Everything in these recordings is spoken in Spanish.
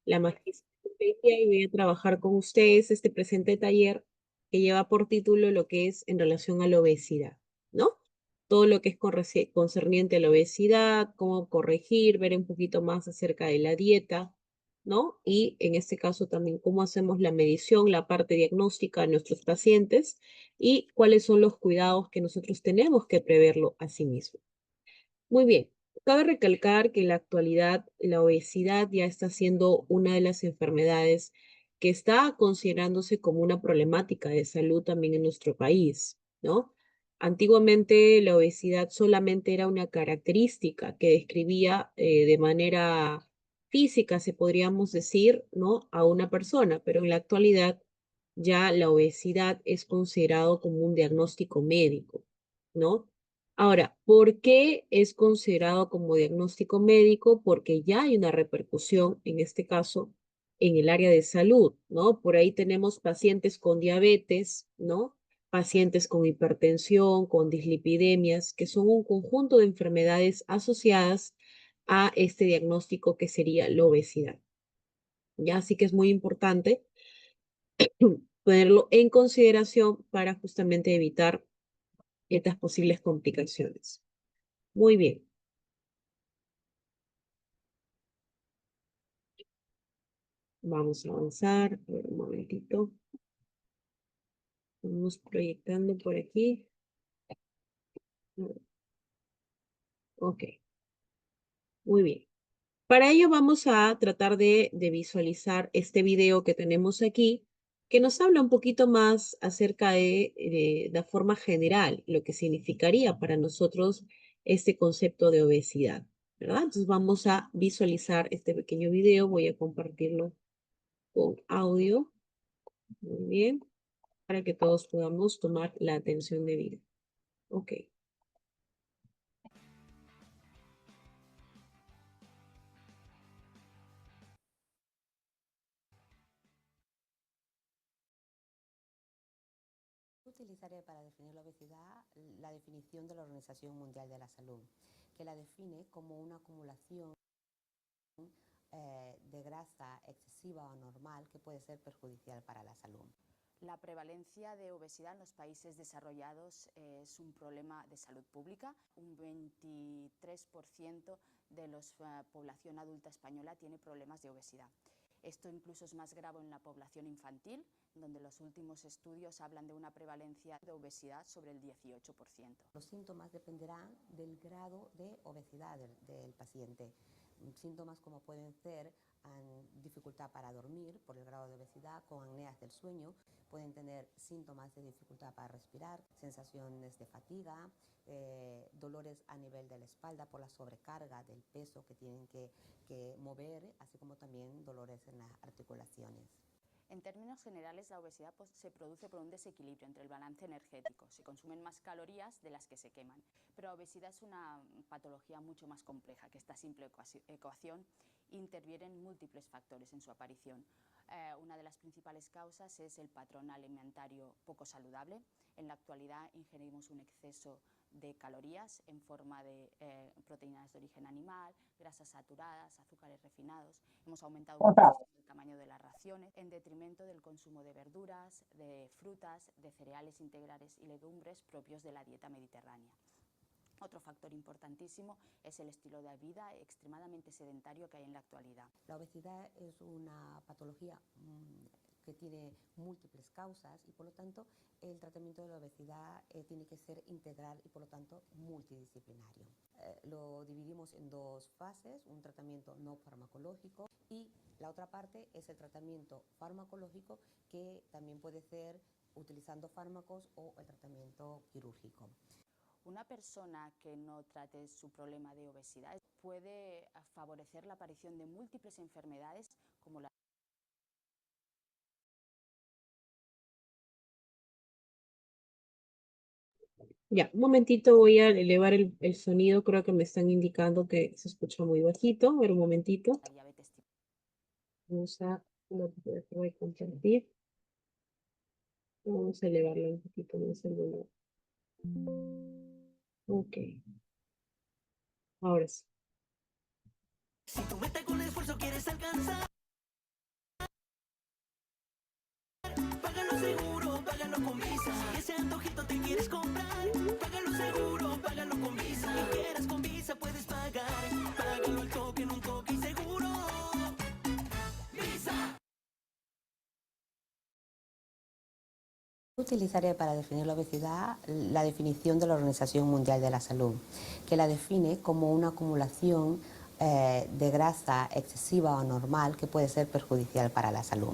la magíster y voy a trabajar con ustedes este presente taller que lleva por título lo que es en relación a la obesidad, ¿no? Todo lo que es concerniente a la obesidad, cómo corregir, ver un poquito más acerca de la dieta, ¿no? Y en este caso también cómo hacemos la medición, la parte diagnóstica de nuestros pacientes y cuáles son los cuidados que nosotros tenemos que preverlo a sí mismo. Muy bien. Cabe recalcar que en la actualidad la obesidad ya está siendo una de las enfermedades que está considerándose como una problemática de salud también en nuestro país, ¿no? Antiguamente la obesidad solamente era una característica que describía de manera física, se podríamos decir, ¿no? A una persona, pero en la actualidad ya la obesidad es considerado como un diagnóstico médico, ¿no? Ahora, ¿por qué es considerado como diagnóstico médico? Porque ya hay una repercusión, en este caso, en el área de salud, ¿no? Por ahí tenemos pacientes con diabetes, ¿no? Pacientes con hipertensión, con dislipidemias, que son un conjunto de enfermedades asociadas a este diagnóstico que sería la obesidad. Ya, así que es muy importante ponerlo en consideración para justamente evitar estas posibles complicaciones. Muy bien. Vamos a avanzar. A ver, un momentito. Vamos proyectando por aquí. Ok, muy bien. Para ello vamos a tratar de visualizar este video que tenemos aquí, que nos habla un poquito más acerca de la forma general, lo que significaría para nosotros este concepto de obesidad, ¿verdad? Entonces vamos a visualizar este pequeño video. Voy a compartirlo con audio. Muy bien. Para que todos podamos tomar la atención debida. Ok. Utilizaré para definir la obesidad la definición de la Organización Mundial de la Salud, que la define como una acumulación de grasa excesiva o normal que puede ser perjudicial para la salud. La prevalencia de obesidad en los países desarrollados es un problema de salud pública. Un 23% de la población adulta española tiene problemas de obesidad. Esto incluso es más grave en la población infantil, donde los últimos estudios hablan de una prevalencia de obesidad sobre el 18%. Los síntomas dependerán del grado de obesidad del paciente. Síntomas como pueden ser dificultad para dormir por el grado de obesidad, con apneas del sueño, pueden tener síntomas de dificultad para respirar, sensaciones de fatiga, dolores a nivel de la espalda por la sobrecarga del peso que tienen que mover, así como también dolores en las articulaciones. En términos generales, la obesidad se produce por un desequilibrio entre el balance energético. Se consumen más calorías de las que se queman. Pero la obesidad es una patología mucho más compleja, que esta simple ecuación intervienen múltiples factores en su aparición. Una de las principales causas es el patrón alimentario poco saludable. En la actualidad ingerimos un exceso de calorías en forma de proteínas de origen animal, grasas saturadas, azúcares refinados. Hemos aumentado muchísimo el tamaño de las raciones en detrimento del consumo de verduras, de frutas, de cereales integrales y legumbres propios de la dieta mediterránea. Otro factor importantísimo es el estilo de vida extremadamente sedentario que hay en la actualidad. La obesidad es una patología que tiene múltiples causas y por lo tanto el tratamiento de la obesidad tiene que ser integral y por lo tanto multidisciplinario. Lo dividimos en dos fases, un tratamiento no farmacológico y la otra parte es el tratamiento farmacológico, que también puede ser utilizando fármacos o el tratamiento quirúrgico. Una persona que no trate su problema de obesidad puede favorecer la aparición de múltiples enfermedades como la... Ya, un momentito, voy a elevar el sonido. Creo que me están indicando que se escucha muy bajito. A ver, un momentito. diabetes tipo. Vamos a voy a compartir. Vamos a elevarlo un poquito más el volumen. Ok, ahora sí. Si tu meta con esfuerzo quieres alcanzar. págalo con Visa. Si ese antojito te quieres comprar, págalo seguro, págalo con Visa. Si quieres con Visa puedes pagar, págalo al toque, en un toque y seguro. Visa. Utilizaré para definir la obesidad la definición de la Organización Mundial de la Salud, que la define como una acumulación de grasa excesiva o anormal que puede ser perjudicial para la salud.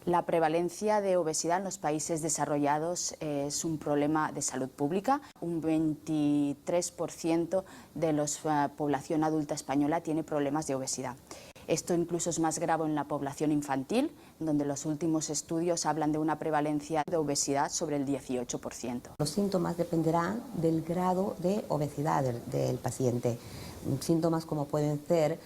La prevalencia de obesidad en los países desarrollados es un problema de salud pública. Un 23% de la población adulta española tiene problemas de obesidad. Esto incluso es más grave en la población infantil, donde los últimos estudios hablan de una prevalencia de obesidad sobre el 18%. Los síntomas dependerán del grado de obesidad del paciente. Síntomas como pueden ser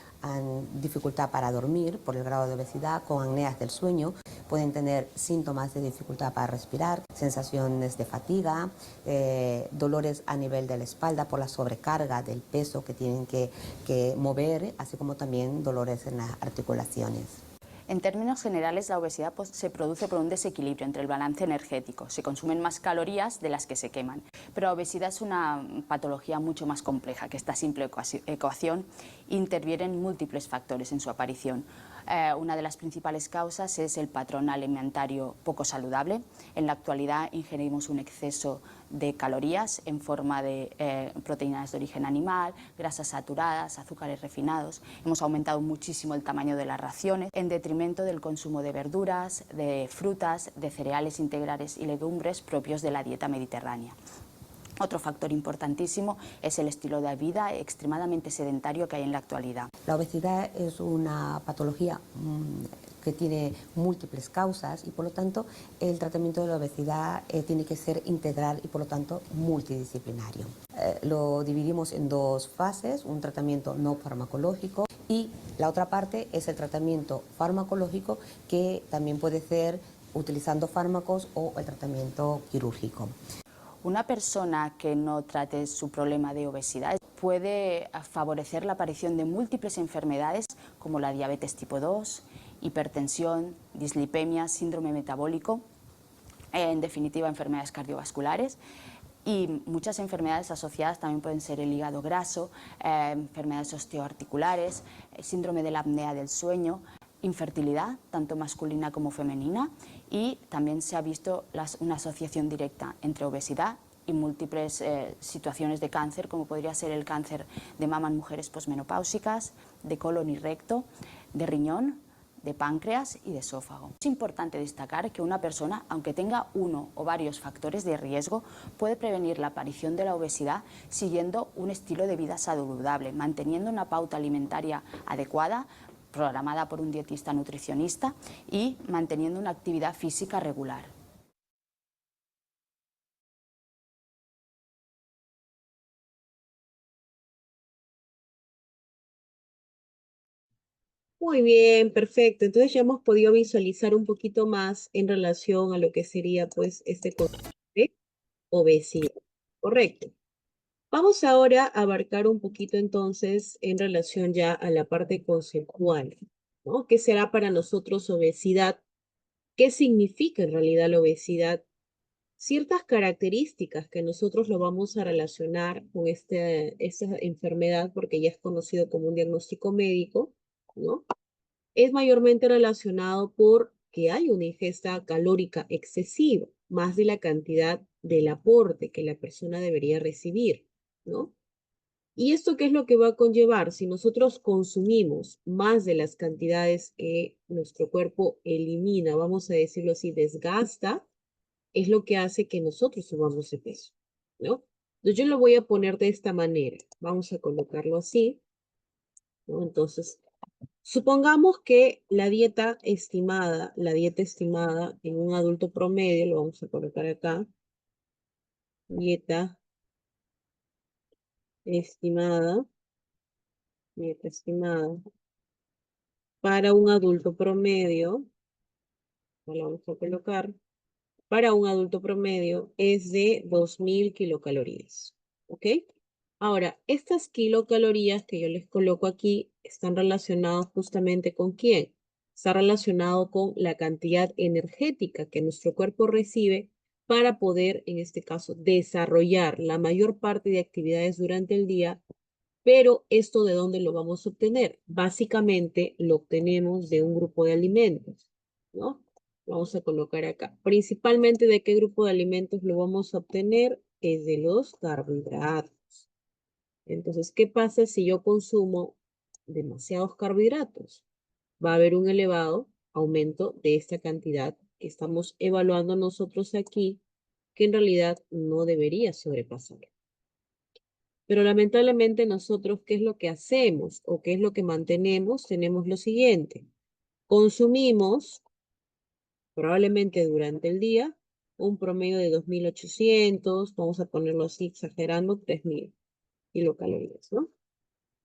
dificultad para dormir por el grado de obesidad, con apneas del sueño, pueden tener síntomas de dificultad para respirar, sensaciones de fatiga, dolores a nivel de la espalda por la sobrecarga del peso que tienen que mover, así como también dolores en las articulaciones. En términos generales, la obesidad se produce por un desequilibrio entre el balance energético. Se consumen más calorías de las que se queman. Pero la obesidad es una patología mucho más compleja, que esta simple ecuación intervienen múltiples factores en su aparición. Una de las principales causas es el patrón alimentario poco saludable. En la actualidad ingerimos un exceso de calorías en forma de proteínas de origen animal, grasas saturadas, azúcares refinados. Hemos aumentado muchísimo el tamaño de las raciones en detrimento del consumo de verduras, de frutas, de cereales integrales y legumbres propios de la dieta mediterránea. Otro factor importantísimo es el estilo de vida extremadamente sedentario que hay en la actualidad. La obesidad es una patología que tiene múltiples causas y por lo tanto el tratamiento de la obesidad tiene que ser integral y por lo tanto multidisciplinario. Lo dividimos en dos fases, un tratamiento no farmacológico y la otra parte es el tratamiento farmacológico, que también puede ser utilizando fármacos o el tratamiento quirúrgico. Una persona que no trate su problema de obesidad puede favorecer la aparición de múltiples enfermedades como la diabetes tipo 2, hipertensión, dislipemia, síndrome metabólico, en definitiva enfermedades cardiovasculares. Y muchas enfermedades asociadas también pueden ser el hígado graso, enfermedades osteoarticulares, síndrome de la apnea del sueño, infertilidad, tanto masculina como femenina, y también se ha visto una asociación directa entre obesidad y múltiples situaciones de cáncer, como podría ser el cáncer de mama en mujeres posmenopáusicas, de colon y recto, de riñón, de páncreas y de esófago. Es importante destacar que una persona, aunque tenga uno o varios factores de riesgo, puede prevenir la aparición de la obesidad siguiendo un estilo de vida saludable, manteniendo una pauta alimentaria adecuada, programada por un dietista nutricionista, y manteniendo una actividad física regular. Muy bien, perfecto. Entonces ya hemos podido visualizar un poquito más en relación a lo que sería pues este concepto de obesidad. Correcto. Vamos ahora a abarcar un poquito entonces en relación ya a la parte conceptual, ¿no? ¿Qué será para nosotros obesidad? ¿Qué significa en realidad la obesidad? Ciertas características que nosotros lo vamos a relacionar con esta enfermedad, porque ya es conocido como un diagnóstico médico, ¿no? Es mayormente relacionado por que hay una ingesta calórica excesiva, más de la cantidad del aporte que la persona debería recibir, ¿no? ¿Y esto qué es lo que va a conllevar? Si nosotros consumimos más de las cantidades que nuestro cuerpo elimina, vamos a decirlo así, desgasta, es lo que hace que nosotros subamos de peso, ¿no? Entonces yo lo voy a poner de esta manera. Vamos a colocarlo así, ¿no? Entonces, supongamos que la dieta estimada en un adulto promedio, lo vamos a colocar acá, dieta estimada, dieta estimada para un adulto promedio, lo vamos a colocar, para un adulto promedio es de 2000 kilocalorías, ¿ok? Ahora, estas kilocalorías que yo les coloco aquí están relacionadas justamente con quién. Está relacionado con la cantidad energética que nuestro cuerpo recibe para poder, en este caso, desarrollar la mayor parte de actividades durante el día. Pero esto, ¿de dónde lo vamos a obtener? Básicamente lo obtenemos de un grupo de alimentos, ¿no? Vamos a colocar acá. Principalmente, ¿de qué grupo de alimentos lo vamos a obtener? Es de los carbohidratos. Entonces, ¿qué pasa si yo consumo demasiados carbohidratos? Va a haber un elevado aumento de esta cantidad que estamos evaluando nosotros aquí, que en realidad no debería sobrepasar. Pero lamentablemente nosotros, ¿qué es lo que hacemos o qué es lo que mantenemos? Tenemos lo siguiente. Consumimos probablemente durante el día un promedio de 2.800, vamos a ponerlo así exagerando, 3.000 kilocalorías, ¿no?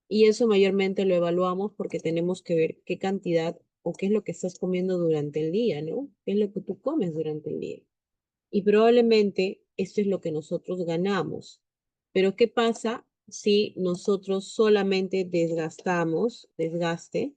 Y eso mayormente lo evaluamos porque tenemos que ver qué cantidad o qué es lo que estás comiendo durante el día, ¿no? ¿Qué es lo que tú comes durante el día? Y probablemente esto es lo que nosotros ganamos. Pero ¿qué pasa si nosotros solamente desgastamos, desgaste,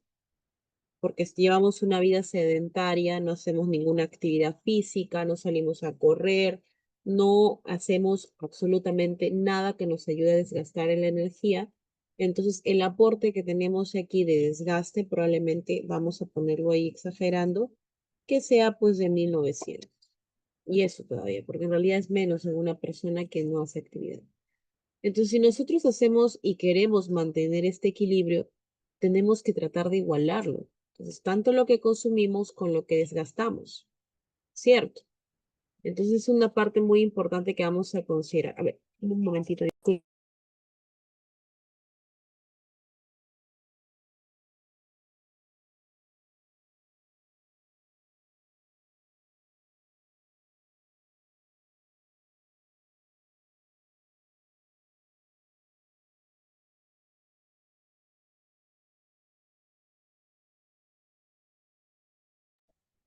porque si llevamos una vida sedentaria, no hacemos ninguna actividad física, no salimos a correr, no hacemos absolutamente nada que nos ayude a desgastar en la energía? Entonces, el aporte que tenemos aquí de desgaste, probablemente vamos a ponerlo ahí exagerando, que sea pues de 1.900. Y eso todavía, porque en realidad es menos en una persona que no hace actividad. Entonces, si nosotros hacemos y queremos mantener este equilibrio, tenemos que tratar de igualarlo. Entonces, tanto lo que consumimos con lo que desgastamos, ¿cierto? Entonces, es una parte muy importante que vamos a considerar. A ver, un momentito. Disculpe.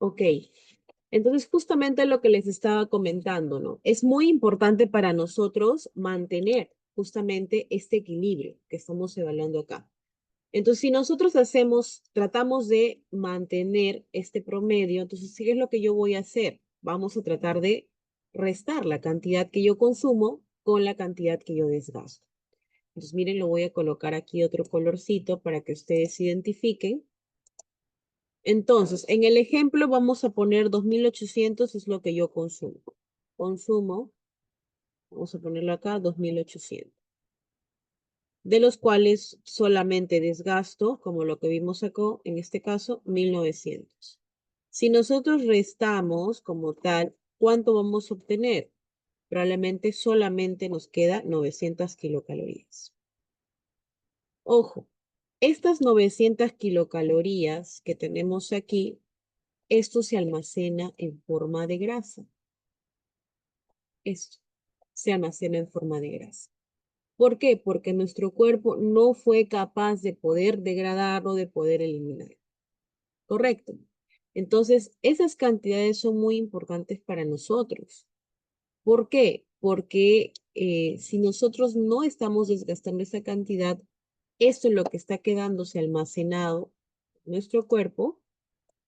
Ok. Entonces, justamente lo que les estaba comentando, ¿no? Es muy importante para nosotros mantener justamente este equilibrio que estamos evaluando acá. Entonces, si nosotros tratamos de mantener este promedio, entonces, ¿qué es lo que yo voy a hacer? Vamos a tratar de restar la cantidad que yo consumo con la cantidad que yo desgasto. Entonces, miren, lo voy a colocar aquí otro colorcito para que ustedes identifiquen. Entonces, en el ejemplo vamos a poner 2.800 es lo que yo consumo. Consumo, vamos a ponerlo acá, 2.800. De los cuales solamente desgasto, como lo que vimos acá, en este caso, 1.900. Si nosotros restamos como tal, ¿cuánto vamos a obtener? Probablemente solamente nos queda 900 kilocalorías. Ojo, estas 900 kilocalorías que tenemos aquí, esto se almacena en forma de grasa. Esto se almacena en forma de grasa. ¿Por qué? Porque nuestro cuerpo no fue capaz de poder degradarlo, de poder eliminar. ¿Correcto? Entonces, esas cantidades son muy importantes para nosotros. ¿Por qué? Porque si nosotros no estamos desgastando esa cantidad, esto es lo que está quedándose almacenado en nuestro cuerpo,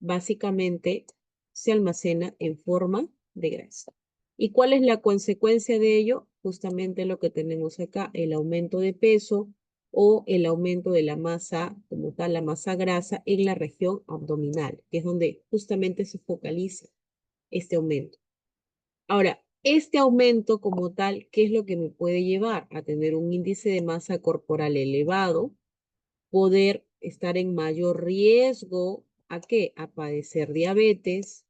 básicamente se almacena en forma de grasa. ¿Y cuál es la consecuencia de ello? Justamente lo que tenemos acá, el aumento de peso o el aumento de la masa, como tal, la masa grasa en la región abdominal, que es donde justamente se focaliza este aumento. Ahora, este aumento como tal, ¿qué es lo que me puede llevar? A tener un índice de masa corporal elevado, poder estar en mayor riesgo, ¿a qué? A padecer diabetes,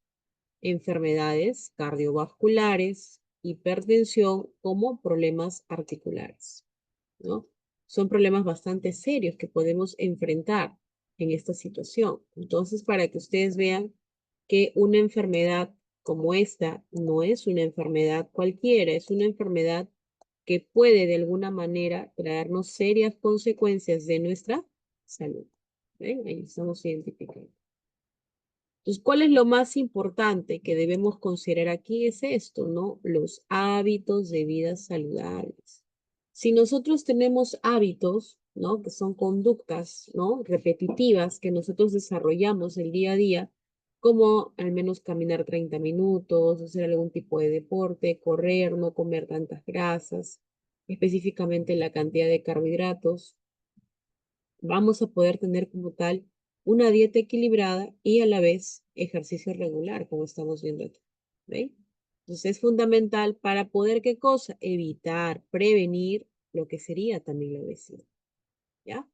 enfermedades cardiovasculares, hipertensión, como problemas articulares, ¿no? Son problemas bastante serios que podemos enfrentar en esta situación. Entonces, para que ustedes vean que una enfermedad como esta no es una enfermedad cualquiera, es una enfermedad que puede de alguna manera traernos serias consecuencias de nuestra salud. ¿Ven? Ahí estamos identificando. Entonces, ¿cuál es lo más importante que debemos considerar aquí? Es esto, ¿no? Los hábitos de vida saludables. Si nosotros tenemos hábitos, ¿no? Que son conductas, ¿no? Repetitivas que nosotros desarrollamos el día a día, como al menos caminar 30 minutos, hacer algún tipo de deporte, correr, no comer tantas grasas, específicamente la cantidad de carbohidratos. Vamos a poder tener como tal una dieta equilibrada y a la vez ejercicio regular, como estamos viendo aquí. ¿Ve? Entonces es fundamental para poder, ¿qué cosa? Evitar, prevenir lo que sería también la obesidad. ¿Ya?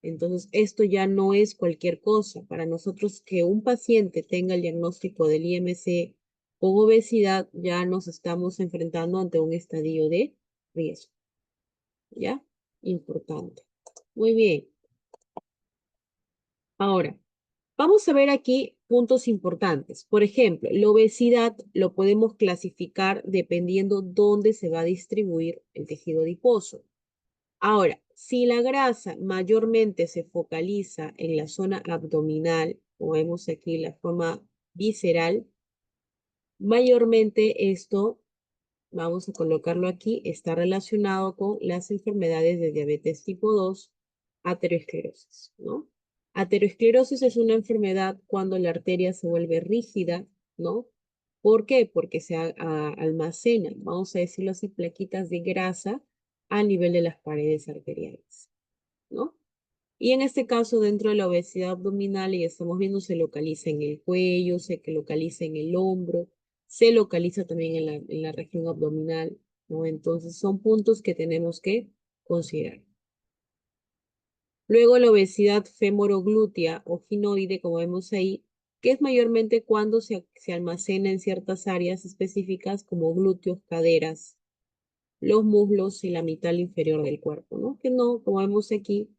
Entonces, esto ya no es cualquier cosa. Para nosotros que un paciente tenga el diagnóstico del IMC con obesidad, ya nos estamos enfrentando ante un estadio de riesgo. ¿Ya? Importante. Muy bien. Ahora, vamos a ver aquí puntos importantes. Por ejemplo, la obesidad lo podemos clasificar dependiendo dónde se va a distribuir el tejido adiposo. Ahora, si la grasa mayormente se focaliza en la zona abdominal, como vemos aquí la forma visceral, mayormente esto, vamos a colocarlo aquí, está relacionado con las enfermedades de diabetes tipo 2, aterosclerosis, ¿no? Aterosclerosis es una enfermedad cuando la arteria se vuelve rígida, ¿no? ¿Por qué? Porque se almacenan, vamos a decirlo así, plaquitas de grasa a nivel de las paredes arteriales, ¿no? Y en este caso, dentro de la obesidad abdominal, y estamos viendo, se localiza en el cuello, se localiza en el hombro, se localiza también en la región abdominal, ¿no? Entonces, son puntos que tenemos que considerar. Luego, la obesidad femoroglútea o ginoide, como vemos ahí, que es mayormente cuando se almacena en ciertas áreas específicas como glúteos, caderas, los muslos y la mitad inferior del cuerpo, ¿no? Que no, como vemos aquí,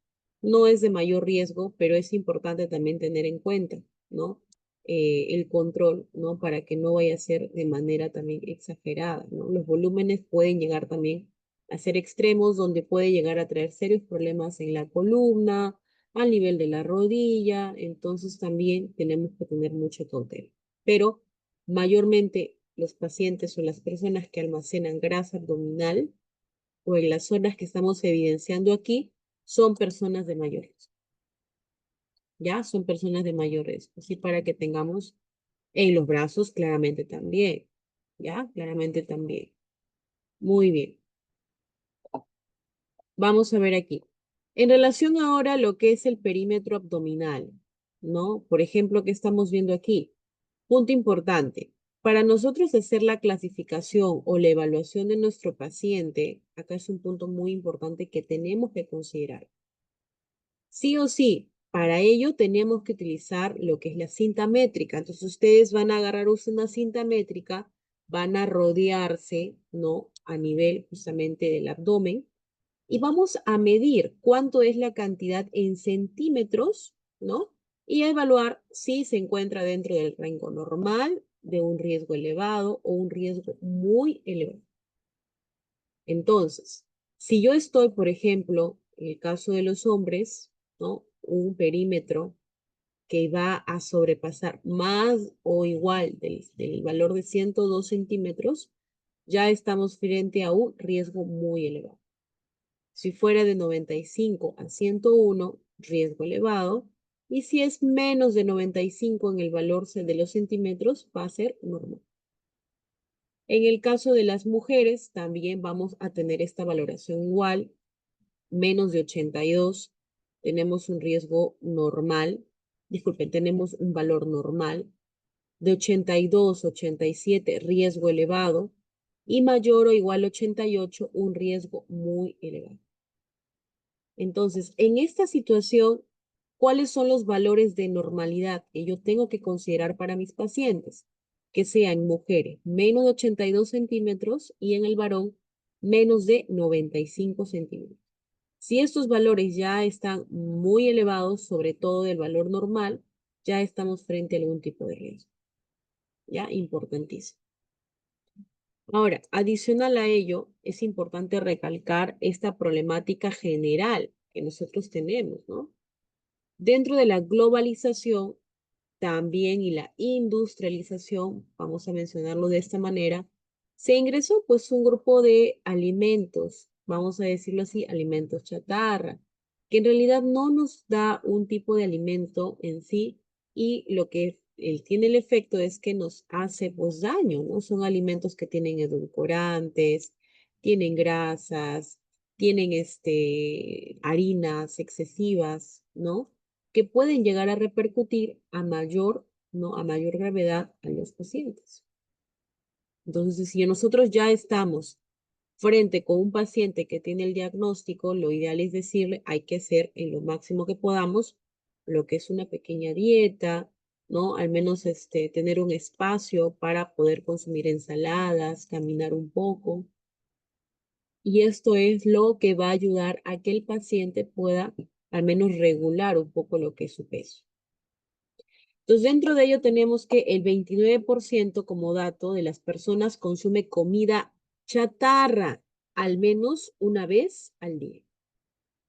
no es de mayor riesgo, pero es importante también tener en cuenta, ¿no? El control, ¿no? Para que no vaya a ser de manera también exagerada, ¿no? Los volúmenes pueden llegar también a ser extremos, donde puede llegar a traer serios problemas en la columna, al nivel de la rodilla, entonces también tenemos que tener mucha cautela. Pero mayormente los pacientes o las personas que almacenan grasa abdominal o en las zonas que estamos evidenciando aquí son personas de mayor riesgo. Ya son personas de mayor riesgo. Así para que tengamos en los brazos claramente también. Ya, claramente también. Muy bien. Vamos a ver aquí. En relación ahora a lo que es el perímetro abdominal, ¿no? Por ejemplo, ¿qué estamos viendo aquí? Punto importante. Para nosotros hacer la clasificación o la evaluación de nuestro paciente, acá es un punto muy importante que tenemos que considerar. Sí o sí, para ello tenemos que utilizar lo que es la cinta métrica. Entonces ustedes van a agarrar una cinta métrica, van a rodearse, ¿no? A nivel justamente del abdomen y vamos a medir cuánto es la cantidad en centímetros, ¿no? Y a evaluar si se encuentra dentro del rango normal, de un riesgo elevado o un riesgo muy elevado. Entonces, si yo estoy, por ejemplo, en el caso de los hombres, ¿no? Un perímetro que va a sobrepasar más o igual del valor de 102 centímetros, ya estamos frente a un riesgo muy elevado. Si fuera de 95 a 101, riesgo elevado. Y si es menos de 95 en el valor de los centímetros, va a ser normal. En el caso de las mujeres, también vamos a tener esta valoración igual, menos de 82, tenemos un riesgo normal, disculpen, tenemos un valor normal, de 82, 87, riesgo elevado, y mayor o igual a 88, un riesgo muy elevado. Entonces, en esta situación, ¿cuáles son los valores de normalidad que yo tengo que considerar para mis pacientes? Que sea en mujeres menos de 82 centímetros y en el varón menos de 95 centímetros. Si estos valores ya están muy elevados, sobre todo del valor normal, ya estamos frente a algún tipo de riesgo. Ya, importantísimo. Ahora, adicional a ello, es importante recalcar esta problemática general que nosotros tenemos, ¿no? Dentro de la globalización también y la industrialización, vamos a mencionarlo de esta manera, se ingresó pues un grupo de alimentos, vamos a decirlo así, alimentos chatarra, que en realidad no nos da un tipo de alimento en sí y lo que tiene el efecto es que nos hace pues daño, ¿no? Son alimentos que tienen edulcorantes, tienen grasas, tienen harinas excesivas, ¿no? Que pueden llegar a repercutir a mayor, ¿no? A mayor gravedad a los pacientes. Entonces, si nosotros ya estamos frente con un paciente que tiene el diagnóstico, lo ideal es decirle, hay que hacer en lo máximo que podamos lo que es una pequeña dieta, ¿no? Al menos tener un espacio para poder consumir ensaladas, caminar un poco. Y esto es lo que va a ayudar a que el paciente pueda al menos regular un poco lo que es su peso. Entonces, dentro de ello tenemos que el 29% como dato de las personas consume comida chatarra al menos una vez al día,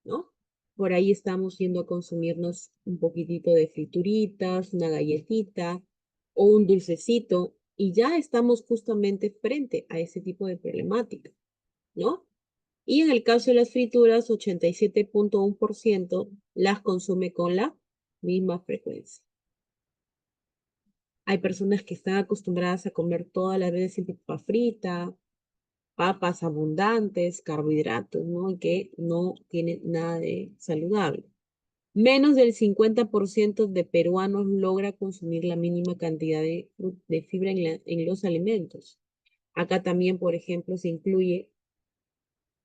¿no? Por ahí estamos yendo a consumirnos un poquitito de frituritas, una galletita o un dulcecito y ya estamos justamente frente a ese tipo de problemática, ¿no? Y en el caso de las frituras, 87.1% las consume con la misma frecuencia. Hay personas que están acostumbradas a comer todas las veces siempre papa frita, papas abundantes, carbohidratos, ¿no? Y que no tienen nada de saludable. Menos del 50% de peruanos logra consumir la mínima cantidad de fibra en los alimentos. Acá también, por ejemplo, se incluye,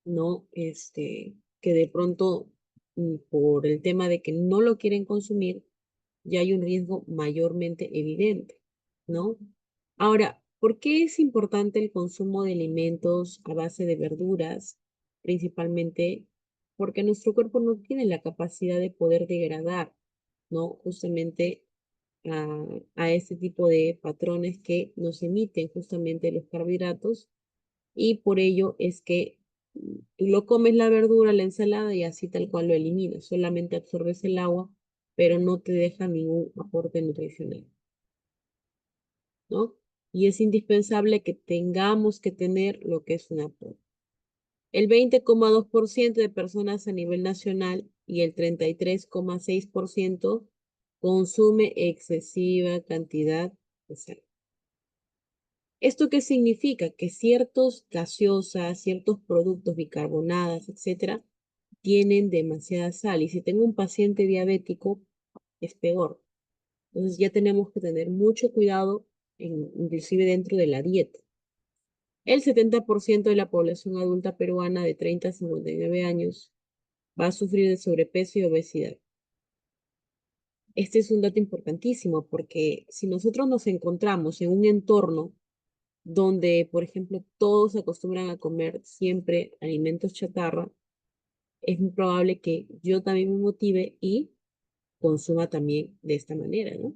¿no? Que de pronto, por el tema de que no lo quieren consumir, ya hay un riesgo mayormente evidente, ¿no? Ahora, ¿por qué es importante el consumo de alimentos a base de verduras? Principalmente porque nuestro cuerpo no tiene la capacidad de poder degradar, ¿no? Justamente a este tipo de patrones que nos emiten justamente los carbohidratos y por ello es que tú lo comes la verdura, la ensalada y así tal cual lo eliminas, solamente absorbes el agua, pero no te deja ningún aporte nutricional, ¿no? Y es indispensable que tengamos que tener lo que es un aporte. El 20,2% de personas a nivel nacional y el 33,6% consume excesiva cantidad de sal. ¿Esto qué significa? Que ciertos gaseosas, ciertos productos bicarbonadas, etcétera, tienen demasiada sal. Y si tengo un paciente diabético, es peor. Entonces ya tenemos que tener mucho cuidado, inclusive dentro de la dieta. El 70% de la población adulta peruana de 30 a 59 años va a sufrir de sobrepeso y obesidad. Este es un dato importantísimo porque si nosotros nos encontramos en un entorno donde, por ejemplo, todos se acostumbran a comer siempre alimentos chatarra, es muy probable que yo también me motive y consuma también de esta manera, ¿no?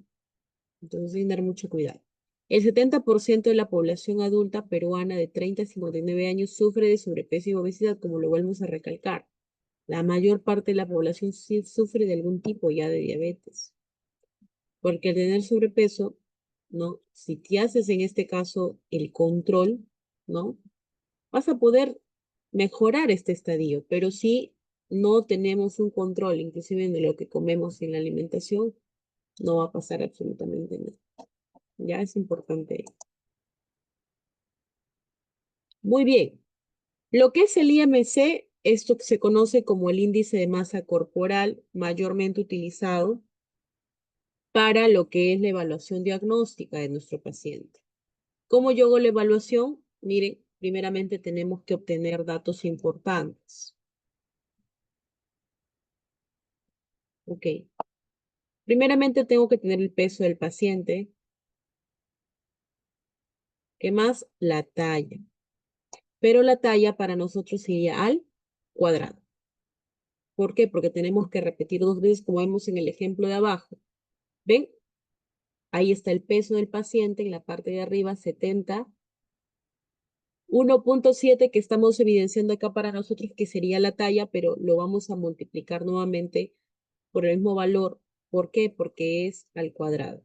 Entonces hay que tener mucho cuidado. El 70% de la población adulta peruana de 30 a 59 años sufre de sobrepeso y obesidad, como lo volvemos a recalcar. La mayor parte de la población sí sufre de algún tipo ya de diabetes. Porque al tener sobrepeso, ¿no? Si te haces en este caso el control, ¿no? Vas a poder mejorar este estadio, pero si no tenemos un control, inclusive de lo que comemos en la alimentación, no va a pasar absolutamente nada. Ya es importante. Muy bien. Lo que es el IMC, esto se conoce como el índice de masa corporal, mayormente utilizado para lo que es la evaluación diagnóstica de nuestro paciente. ¿Cómo yo hago la evaluación? Miren, primeramente tenemos que obtener datos importantes. Ok. Primeramente tengo que tener el peso del paciente. ¿Qué más? La talla. Pero la talla para nosotros sería al cuadrado. ¿Por qué? Porque tenemos que repetir dos veces como vemos en el ejemplo de abajo. ¿Ven? Ahí está el peso del paciente en la parte de arriba, 70. 1,7 que estamos evidenciando acá para nosotros que sería la talla, pero lo vamos a multiplicar nuevamente por el mismo valor. ¿Por qué? Porque es al cuadrado,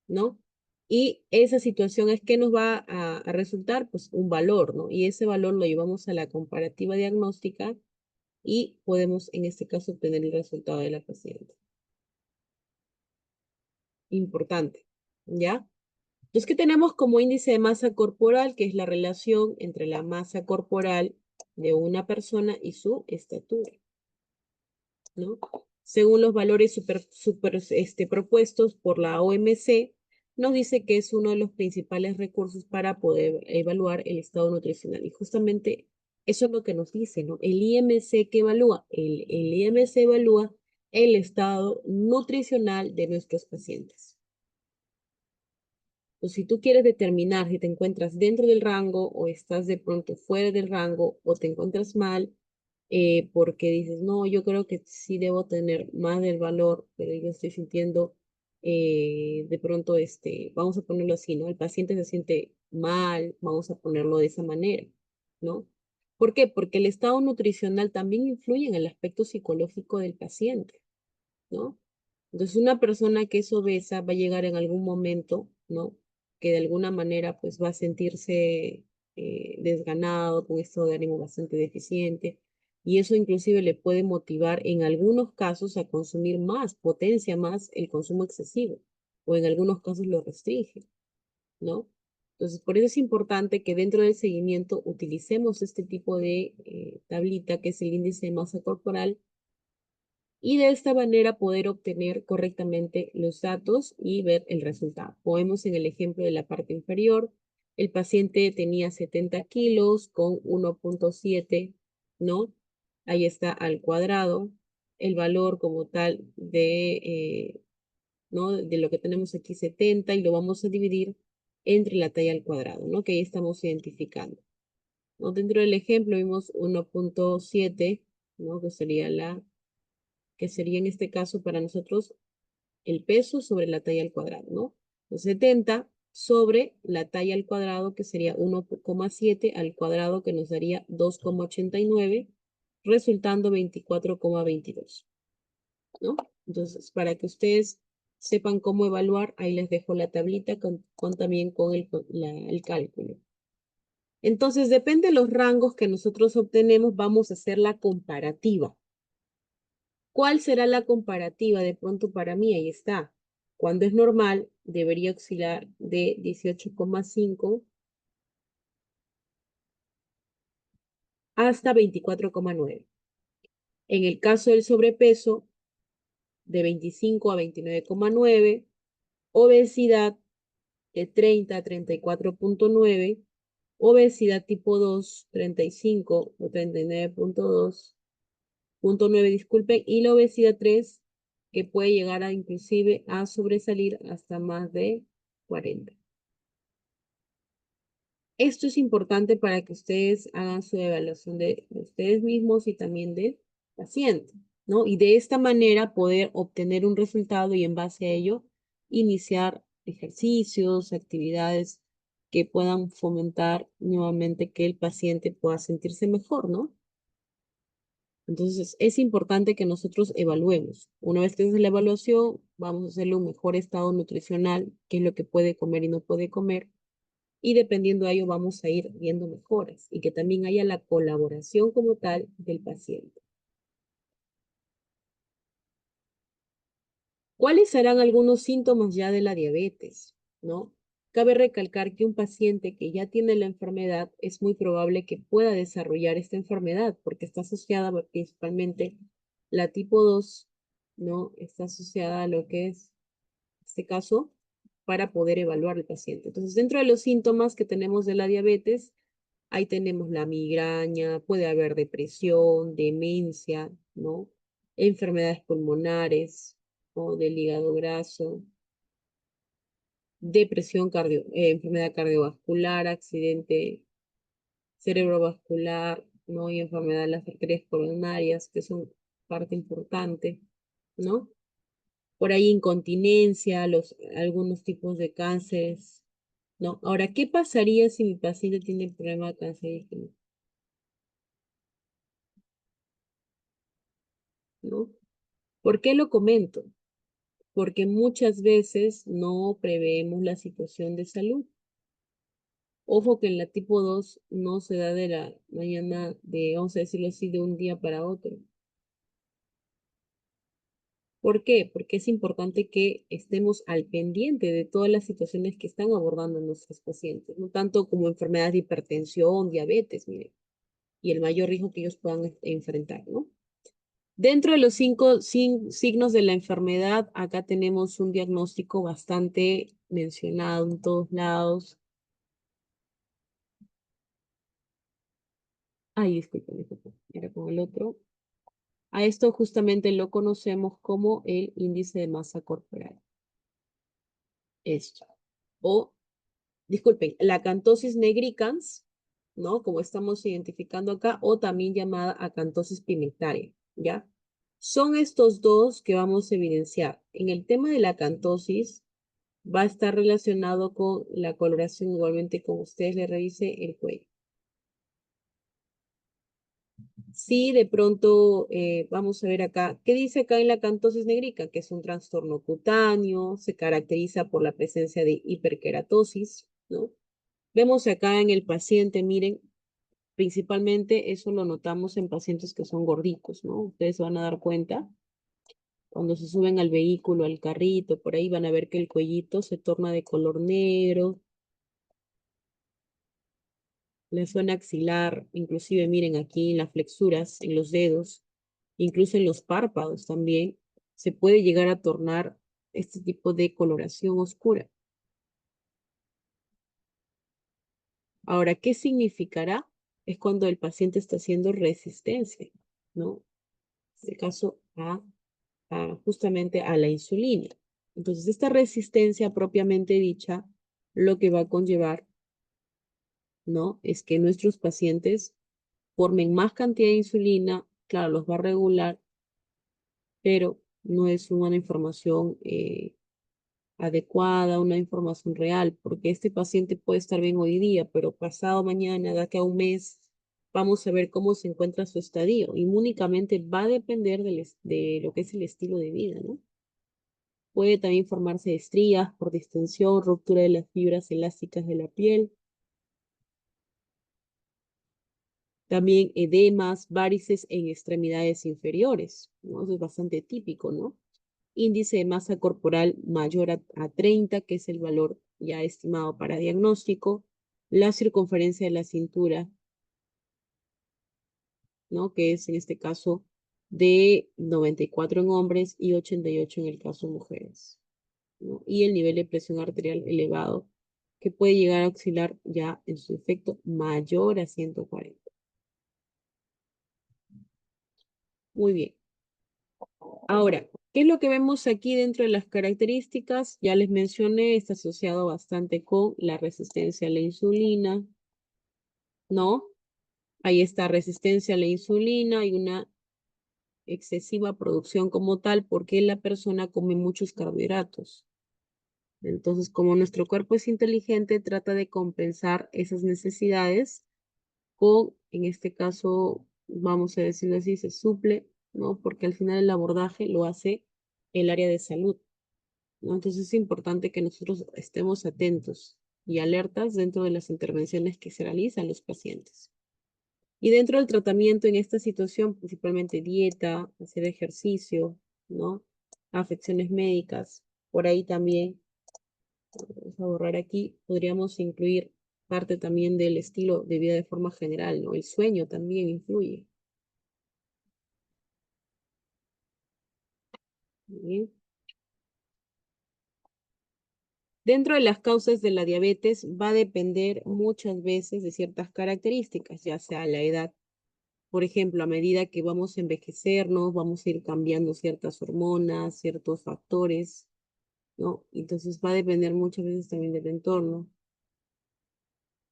¿no? Y esa situación es que nos va a resultar pues un valor, ¿no? Y ese valor lo llevamos a la comparativa diagnóstica y podemos en este caso obtener el resultado de la paciente. Importante, ¿ya? Entonces, ¿qué tenemos como índice de masa corporal? Que es la relación entre la masa corporal de una persona y su estatura, ¿no? Según los valores propuestos por la OMC, nos dice que es uno de los principales recursos para poder evaluar el estado nutricional. Y justamente eso es lo que nos dice, ¿no? El IMC que evalúa, el IMC evalúa el estado nutricional de nuestros pacientes. O si tú quieres determinar si te encuentras dentro del rango o estás de pronto fuera del rango o te encuentras mal, porque dices, no, yo creo que sí debo tener más del valor, pero yo estoy sintiendo de pronto, vamos a ponerlo así, ¿no? El paciente se siente mal, vamos a ponerlo de esa manera, ¿no? ¿Por qué? Porque el estado nutricional también influye en el aspecto psicológico del paciente, ¿no? Entonces, una persona que es obesa va a llegar en algún momento, ¿no? Que de alguna manera, pues, va a sentirse desganado, con estado de ánimo bastante deficiente, y eso inclusive le puede motivar en algunos casos a consumir más, potencia más el consumo excesivo, o en algunos casos lo restringe, ¿no? Entonces, por eso es importante que dentro del seguimiento utilicemos este tipo de tablita, que es el índice de masa corporal, y de esta manera poder obtener correctamente los datos y ver el resultado. Podemos en el ejemplo de la parte inferior, el paciente tenía 70 kilos con 1.7, ¿no? Ahí está al cuadrado, el valor como tal ¿no? De lo que tenemos aquí 70 y lo vamos a dividir entre la talla al cuadrado, ¿no? Que ahí estamos identificando, ¿no? Dentro del ejemplo vimos 1.7, ¿no? Que sería en este caso para nosotros el peso sobre la talla al cuadrado, ¿no? Los 70 sobre la talla al cuadrado, que sería 1,7 al cuadrado, que nos daría 2,89, resultando 24,22, ¿no? Entonces, para que ustedes sepan cómo evaluar, ahí les dejo la tablita también con el cálculo. Entonces, depende de los rangos que nosotros obtenemos, vamos a hacer la comparativa. ¿Cuál será la comparativa de pronto para mí? Ahí está. Cuando es normal, debería oscilar de 18,5 hasta 24,9. En el caso del sobrepeso, de 25 a 29,9. Obesidad, de 30 a 34,9. Obesidad tipo 2, 35 o 39,2. Disculpen, y la obesidad 3, que puede llegar a inclusive a sobresalir hasta más de 40. Esto es importante para que ustedes hagan su evaluación de ustedes mismos y también del paciente, ¿no? Y de esta manera poder obtener un resultado y en base a ello iniciar ejercicios, actividades que puedan fomentar nuevamente que el paciente pueda sentirse mejor, ¿no? Entonces, es importante que nosotros evaluemos. Una vez que haces la evaluación, vamos a hacerle un mejor estado nutricional, qué es lo que puede comer y no puede comer, y dependiendo de ello vamos a ir viendo mejoras y que también haya la colaboración como tal del paciente. ¿Cuáles serán algunos síntomas ya de la diabetes? ¿No? Cabe recalcar que un paciente que ya tiene la enfermedad es muy probable que pueda desarrollar esta enfermedad porque está asociada principalmente la tipo 2, ¿no? Está asociada a lo que es, en este caso, para poder evaluar al paciente. Entonces, dentro de los síntomas que tenemos de la diabetes, ahí tenemos la migraña, puede haber depresión, demencia, ¿no? Enfermedades pulmonares o del hígado graso, enfermedad cardiovascular, accidente cerebrovascular, ¿no? Y enfermedad de las arterias coronarias, que son parte importante, ¿no? Por ahí incontinencia, algunos tipos de cánceres, ¿no? Ahora, ¿qué pasaría si mi paciente tiene problema de cáncer? ¿No? ¿Por qué lo comento? Porque muchas veces no preveemos la situación de salud. Ojo que en la tipo 2 no se da de la mañana, vamos a decirlo así, de un día para otro. ¿Por qué? Porque es importante que estemos al pendiente de todas las situaciones que están abordando nuestros pacientes, no tanto como enfermedades de hipertensión, diabetes, miren, y el mayor riesgo que ellos puedan enfrentar, ¿no? Dentro de los 5 signos de la enfermedad, acá tenemos un diagnóstico bastante mencionado en todos lados. Ay, disculpen, era con el otro. A esto justamente lo conocemos como el índice de masa corporal. Esto. O, disculpen, la acantosis nigricans, ¿no? Como estamos identificando acá, o también llamada acantosis pigmentaria, ¿ya? Son estos dos que vamos a evidenciar. En el tema de la acantosis, va a estar relacionado con la coloración, igualmente como ustedes le revise el cuello. Sí, de pronto vamos a ver acá, ¿qué dice acá en la acantosis negrica? Que es un trastorno cutáneo, se caracteriza por la presencia de hiperkeratosis, ¿no? Vemos acá en el paciente, miren, principalmente eso lo notamos en pacientes que son gorditos, ¿no? Ustedes se van a dar cuenta, cuando se suben al vehículo, al carrito, por ahí van a ver que el cuellito se torna de color negro, la zona axilar, inclusive miren aquí en las flexuras, en los dedos, incluso en los párpados también, se puede llegar a tornar este tipo de coloración oscura. Ahora, ¿qué significará? Es cuando el paciente está haciendo resistencia, ¿no? En este caso, justamente a la insulina. Entonces, esta resistencia propiamente dicha, lo que va a conllevar, ¿no? Es que nuestros pacientes formen más cantidad de insulina, claro, los va a regular, pero no es una información adecuada, una información real, porque este paciente puede estar bien hoy día, pero pasado mañana, de aquí a un mes, vamos a ver cómo se encuentra su estadio. Y únicamente va a depender de lo que es el estilo de vida, ¿no? Puede también formarse estrías por distensión, ruptura de las fibras elásticas de la piel, también edemas, varices en extremidades inferiores, ¿no? Eso es bastante típico, ¿no? Índice de masa corporal mayor a 30, que es el valor ya estimado para diagnóstico, la circunferencia de la cintura, ¿no? Que es en este caso de 94 en hombres y 88 en el caso de mujeres, ¿no? Y el nivel de presión arterial elevado, que puede llegar a oscilar ya en su efecto mayor a 140. Muy bien. Ahora, ¿qué es lo que vemos aquí dentro de las características? Ya les mencioné, está asociado bastante con la resistencia a la insulina, ¿no? Ahí está resistencia a la insulina y una excesiva producción como tal, porque la persona come muchos carbohidratos. Entonces, como nuestro cuerpo es inteligente, trata de compensar esas necesidades con, en este caso, vamos a decirlo así, se suple, ¿no? Porque al final el abordaje lo hace el área de salud, ¿no? Entonces es importante que nosotros estemos atentos y alertas dentro de las intervenciones que se realizan los pacientes. Y dentro del tratamiento en esta situación, principalmente dieta, hacer ejercicio, ¿no? Afecciones médicas. Por ahí también, vamos a borrar aquí, podríamos incluir parte también del estilo de vida de forma general, ¿no? El sueño también influye. Bien. Dentro de las causas de la diabetes va a depender muchas veces de ciertas características, ya sea la edad. Por ejemplo, a medida que vamos a envejecernos, vamos a ir cambiando ciertas hormonas, ciertos factores, ¿no? Entonces va a depender muchas veces también del entorno,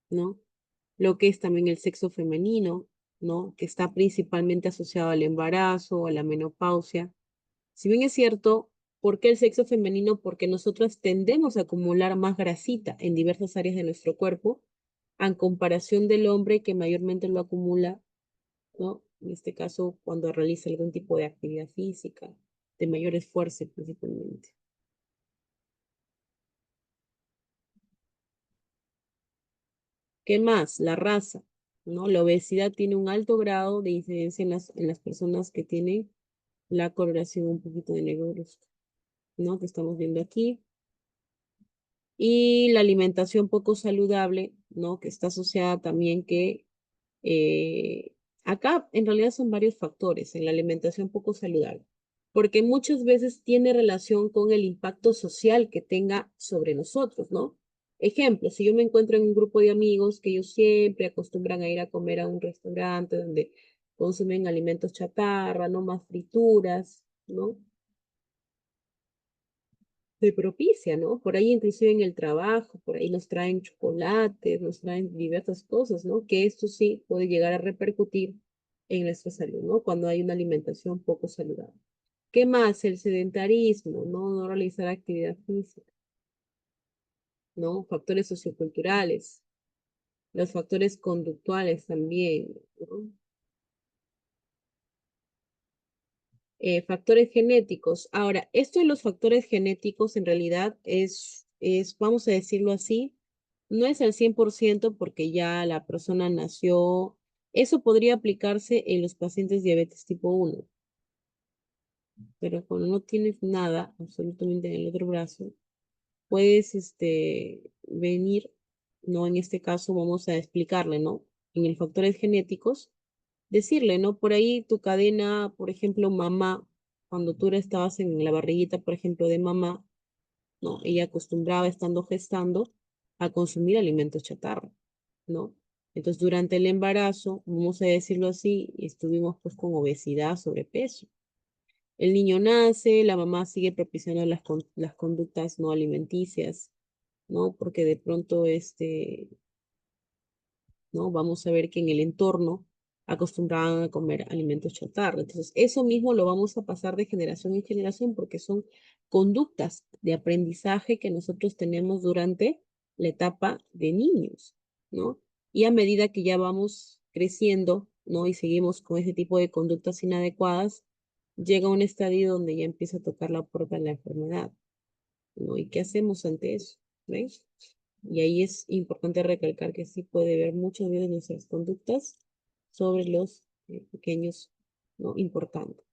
¿no? Lo que es también el sexo femenino, ¿no? Que está principalmente asociado al embarazo, a la menopausia. Si bien es cierto, ¿por qué el sexo femenino? Porque nosotras tendemos a acumular más grasita en diversas áreas de nuestro cuerpo, en comparación del hombre que mayormente lo acumula, ¿no? En este caso, cuando realiza algún tipo de actividad física, de mayor esfuerzo principalmente. ¿Qué más? La raza, ¿no? La obesidad tiene un alto grado de incidencia en las personas que tienen la coloración un poquito de negruzca, ¿no? Que estamos viendo aquí. Y la alimentación poco saludable, ¿no? Que está asociada también que eh, acá en realidad son varios factores en la alimentación poco saludable, porque muchas veces tiene relación con el impacto social que tenga sobre nosotros, ¿no? Ejemplo, si yo me encuentro en un grupo de amigos que ellos siempre acostumbran a ir a comer a un restaurante donde consumen alimentos chatarra, no más frituras, ¿no? Se propicia, ¿no? Por ahí inclusive en el trabajo, por ahí nos traen chocolates, nos traen diversas cosas, ¿no? Que esto sí puede llegar a repercutir en nuestra salud, ¿no? Cuando hay una alimentación poco saludable. ¿Qué más? El sedentarismo, ¿no? No realizar actividad física, ¿no? Factores socioculturales, los factores conductuales también, ¿no? Factores genéticos. Ahora, esto de los factores genéticos en realidad vamos a decirlo así, no es al 100% porque ya la persona nació. Eso podría aplicarse en los pacientes diabetes tipo 1, pero cuando no tienes nada absolutamente en el otro brazo, puedes venir, ¿no? En este caso vamos a explicarle, ¿no? En el factores genéticos decirle, ¿no? Por ahí tu cadena, por ejemplo, mamá, cuando tú estabas en la barriguita, por ejemplo, de mamá, ¿no? Ella acostumbraba, estando gestando, a consumir alimentos chatarra, ¿no? Entonces, durante el embarazo, vamos a decirlo así, estuvimos pues con obesidad, sobrepeso. El niño nace, la mamá sigue propiciando las conductas no alimenticias, ¿no? Porque de pronto ¿no? Vamos a ver que en el entorno acostumbraban a comer alimentos chatarra. Entonces, eso mismo lo vamos a pasar de generación en generación porque son conductas de aprendizaje que nosotros tenemos durante la etapa de niños, ¿no? Y a medida que ya vamos creciendo, ¿no? Y seguimos con ese tipo de conductas inadecuadas, llega un estadio donde ya empieza a tocar la puerta de la enfermedad, ¿no? ¿Y qué hacemos ante eso? ¿Ves? Y ahí es importante recalcar que sí puede ver muchas veces nuestras conductas sobre los pequeños, ¿no? Importantes.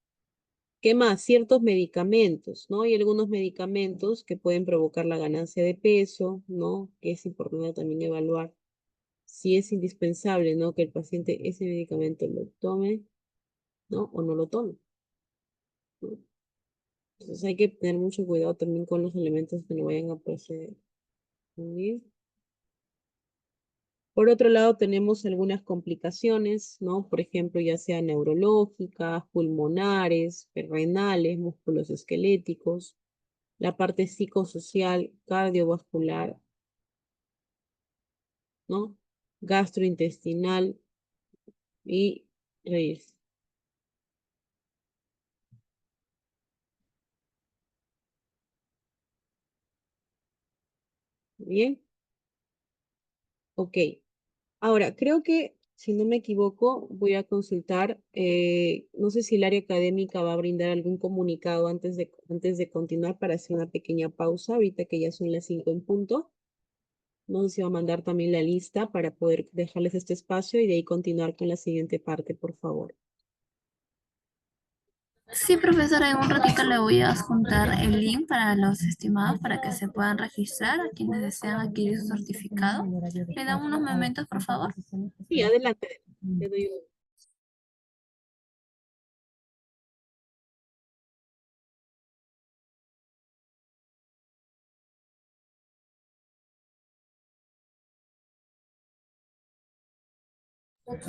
¿Qué más? Ciertos medicamentos, ¿no? Hay algunos medicamentos que pueden provocar la ganancia de peso, ¿no? Que es importante también evaluar si es indispensable, ¿no? Que el paciente ese medicamento lo tome, ¿no? O no lo tome, ¿no? Entonces hay que tener mucho cuidado también con los elementos que no vayan a proceder. Muy bien. Por otro lado, tenemos algunas complicaciones, ¿no? Por ejemplo, ya sea neurológicas, pulmonares, renales, músculos esqueléticos, la parte psicosocial, cardiovascular, ¿no? Gastrointestinal y raíz. Bien, ok. Ahora, creo que, si no me equivoco, voy a consultar, no sé si el área académica va a brindar algún comunicado antes de continuar para hacer una pequeña pausa, ahorita que ya son las 5 en punto. No sé si va a mandar también la lista para poder dejarles este espacio y de ahí continuar con la siguiente parte, por favor. Sí, profesora, en un ratito le voy a adjuntar el link para los estimados para que se puedan registrar a quienes desean adquirir su certificado. ¿Le dan unos momentos, por favor? Sí, adelante. Te doy un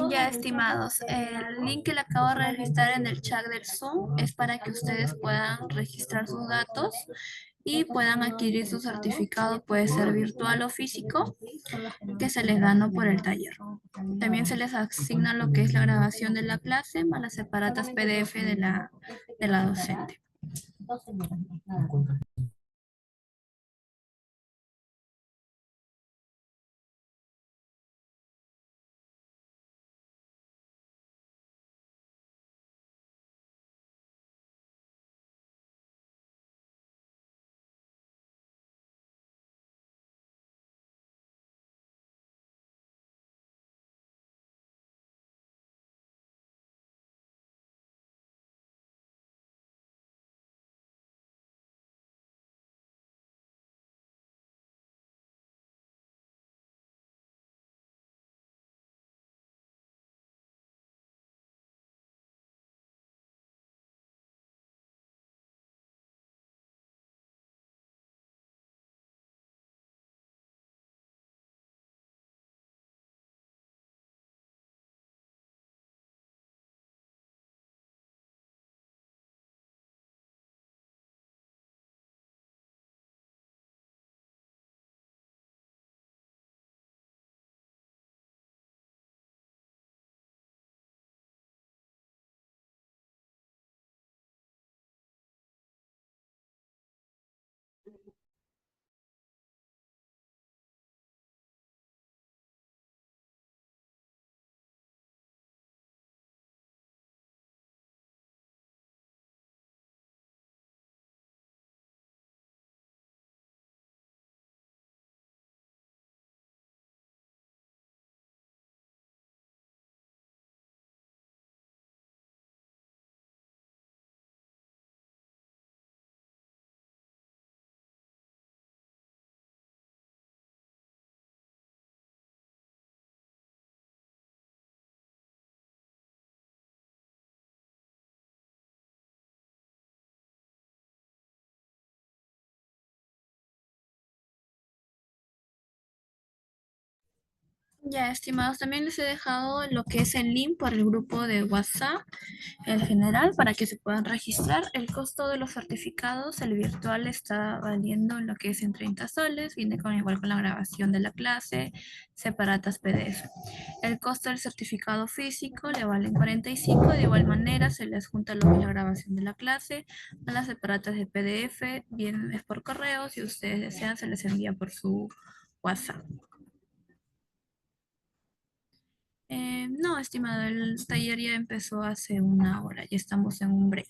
Ya, estimados, el link que le acabo de registrar en el chat del Zoom es para que ustedes puedan registrar sus datos y puedan adquirir su certificado, puede ser virtual o físico, que se les ganó por el taller. También se les asigna lo que es la grabación de la clase más las separatas PDF de la docente. Ya, estimados, también les he dejado lo que es el link por el grupo de WhatsApp, el general, para que se puedan registrar. El costo de los certificados, el virtual está valiendo lo que es en 30 soles, viene con igual con la grabación de la clase, separatas PDF. El costo del certificado físico le valen 45, de igual manera se les junta lo que es la grabación de la clase, a las separatas de PDF, bien es por correo, si ustedes desean se les envía por su WhatsApp. No, estimado, el taller ya empezó hace una hora, ya estamos en un break.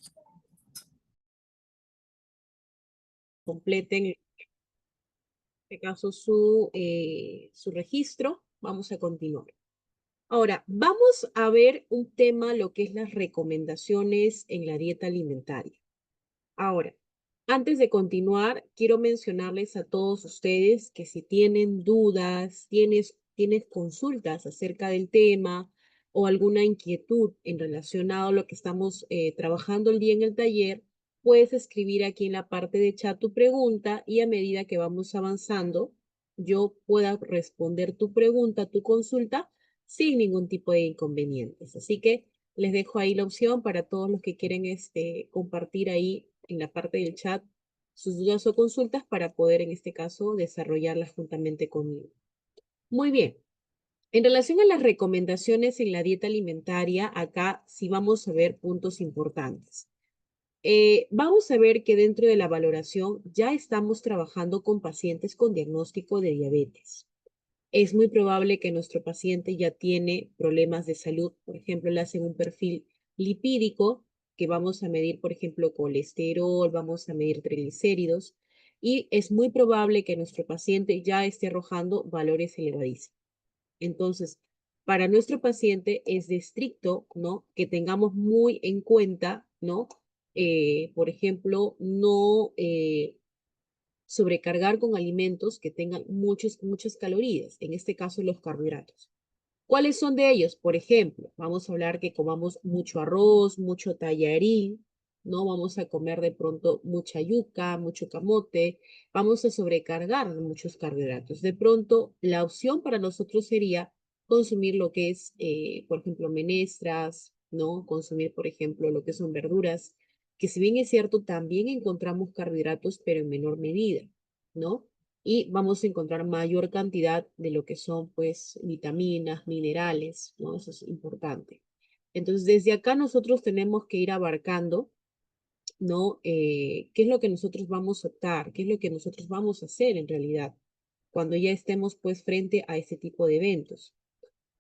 Completen, en este caso, su registro. Vamos a continuar. Ahora, vamos a ver un tema, lo que es las recomendaciones en la dieta alimentaria. Ahora, antes de continuar, quiero mencionarles a todos ustedes que si tienen dudas, tienes consultas acerca del tema o alguna inquietud en relación a lo que estamos trabajando el día en el taller, puedes escribir aquí en la parte de chat tu pregunta y a medida que vamos avanzando, yo pueda responder tu pregunta, tu consulta, sin ningún tipo de inconvenientes. Así que les dejo ahí la opción para todos los que quieren compartir ahí en la parte del chat sus dudas o consultas para poder, en este caso, desarrollarlas juntamente conmigo. Muy bien. En relación a las recomendaciones en la dieta alimentaria, acá sí vamos a ver puntos importantes. Vamos a ver que dentro de la valoración ya estamos trabajando con pacientes con diagnóstico de diabetes. Es muy probable que nuestro paciente ya tiene problemas de salud, por ejemplo, le hacen un perfil lipídico, que vamos a medir, por ejemplo, colesterol, vamos a medir triglicéridos, y es muy probable que nuestro paciente ya esté arrojando valores elevadísimos. Entonces, para nuestro paciente es de estricto, ¿no? Que tengamos muy en cuenta, ¿no? Por ejemplo, no sobrecargar con alimentos que tengan muchas calorías, en este caso los carbohidratos. ¿Cuáles son de ellos? Por ejemplo, vamos a hablar que comamos mucho arroz, mucho tallarín, ¿no? Vamos a comer de pronto mucha yuca, mucho camote, vamos a sobrecargar de muchos carbohidratos. De pronto, la opción para nosotros sería consumir lo que es, por ejemplo, menestras, ¿no? Consumir, por ejemplo, lo que son verduras, que si bien es cierto, también encontramos carbohidratos, pero en menor medida, ¿no? Y vamos a encontrar mayor cantidad de lo que son, pues, vitaminas, minerales, ¿no? Eso es importante. Entonces, desde acá nosotros tenemos que ir abarcando, ¿no? ¿Qué es lo que nosotros vamos a optar? ¿Qué es lo que nosotros vamos a hacer en realidad cuando ya estemos, pues, frente a este tipo de eventos?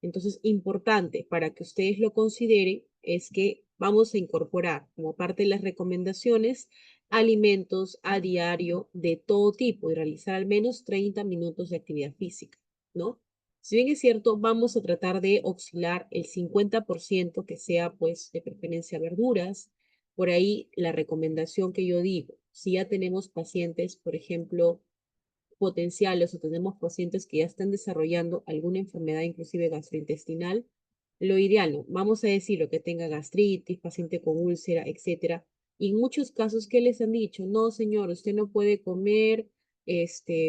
Entonces, importante para que ustedes lo consideren es que vamos a incorporar como parte de las recomendaciones alimentos a diario de todo tipo y realizar al menos 30 minutos de actividad física, ¿no? Si bien es cierto, vamos a tratar de oscilar el 50% que sea pues de preferencia verduras. Por ahí la recomendación que yo digo, si ya tenemos pacientes, por ejemplo, potenciales o tenemos pacientes que ya están desarrollando alguna enfermedad, inclusive gastrointestinal, lo ideal, ¿no? Vamos a decirlo, que tenga gastritis, paciente con úlcera, etcétera. Y en muchos casos, ¿qué les han dicho? No, señor, usted no puede comer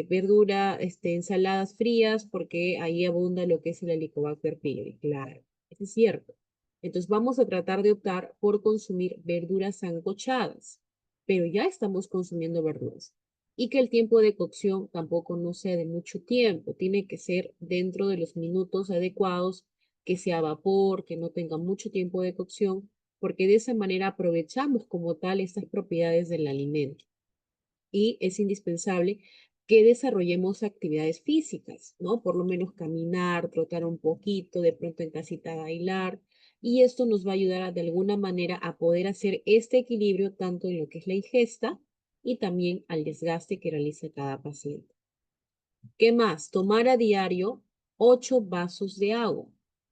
verdura, ensaladas frías porque ahí abunda lo que es el Helicobacter pylori. Claro, eso es cierto. Entonces vamos a tratar de optar por consumir verduras sancochadas, pero ya estamos consumiendo verduras y que el tiempo de cocción tampoco no sea de mucho tiempo, tiene que ser dentro de los minutos adecuados, que sea a vapor, que no tenga mucho tiempo de cocción, porque de esa manera aprovechamos como tal estas propiedades del alimento. Y es indispensable que desarrollemos actividades físicas, ¿no? Por lo menos caminar, trotar un poquito, de pronto en casita bailar, y esto nos va a ayudar de alguna manera a poder hacer este equilibrio tanto en lo que es la ingesta y también al desgaste que realiza cada paciente. ¿Qué más? Tomar a diario 8 vasos de agua.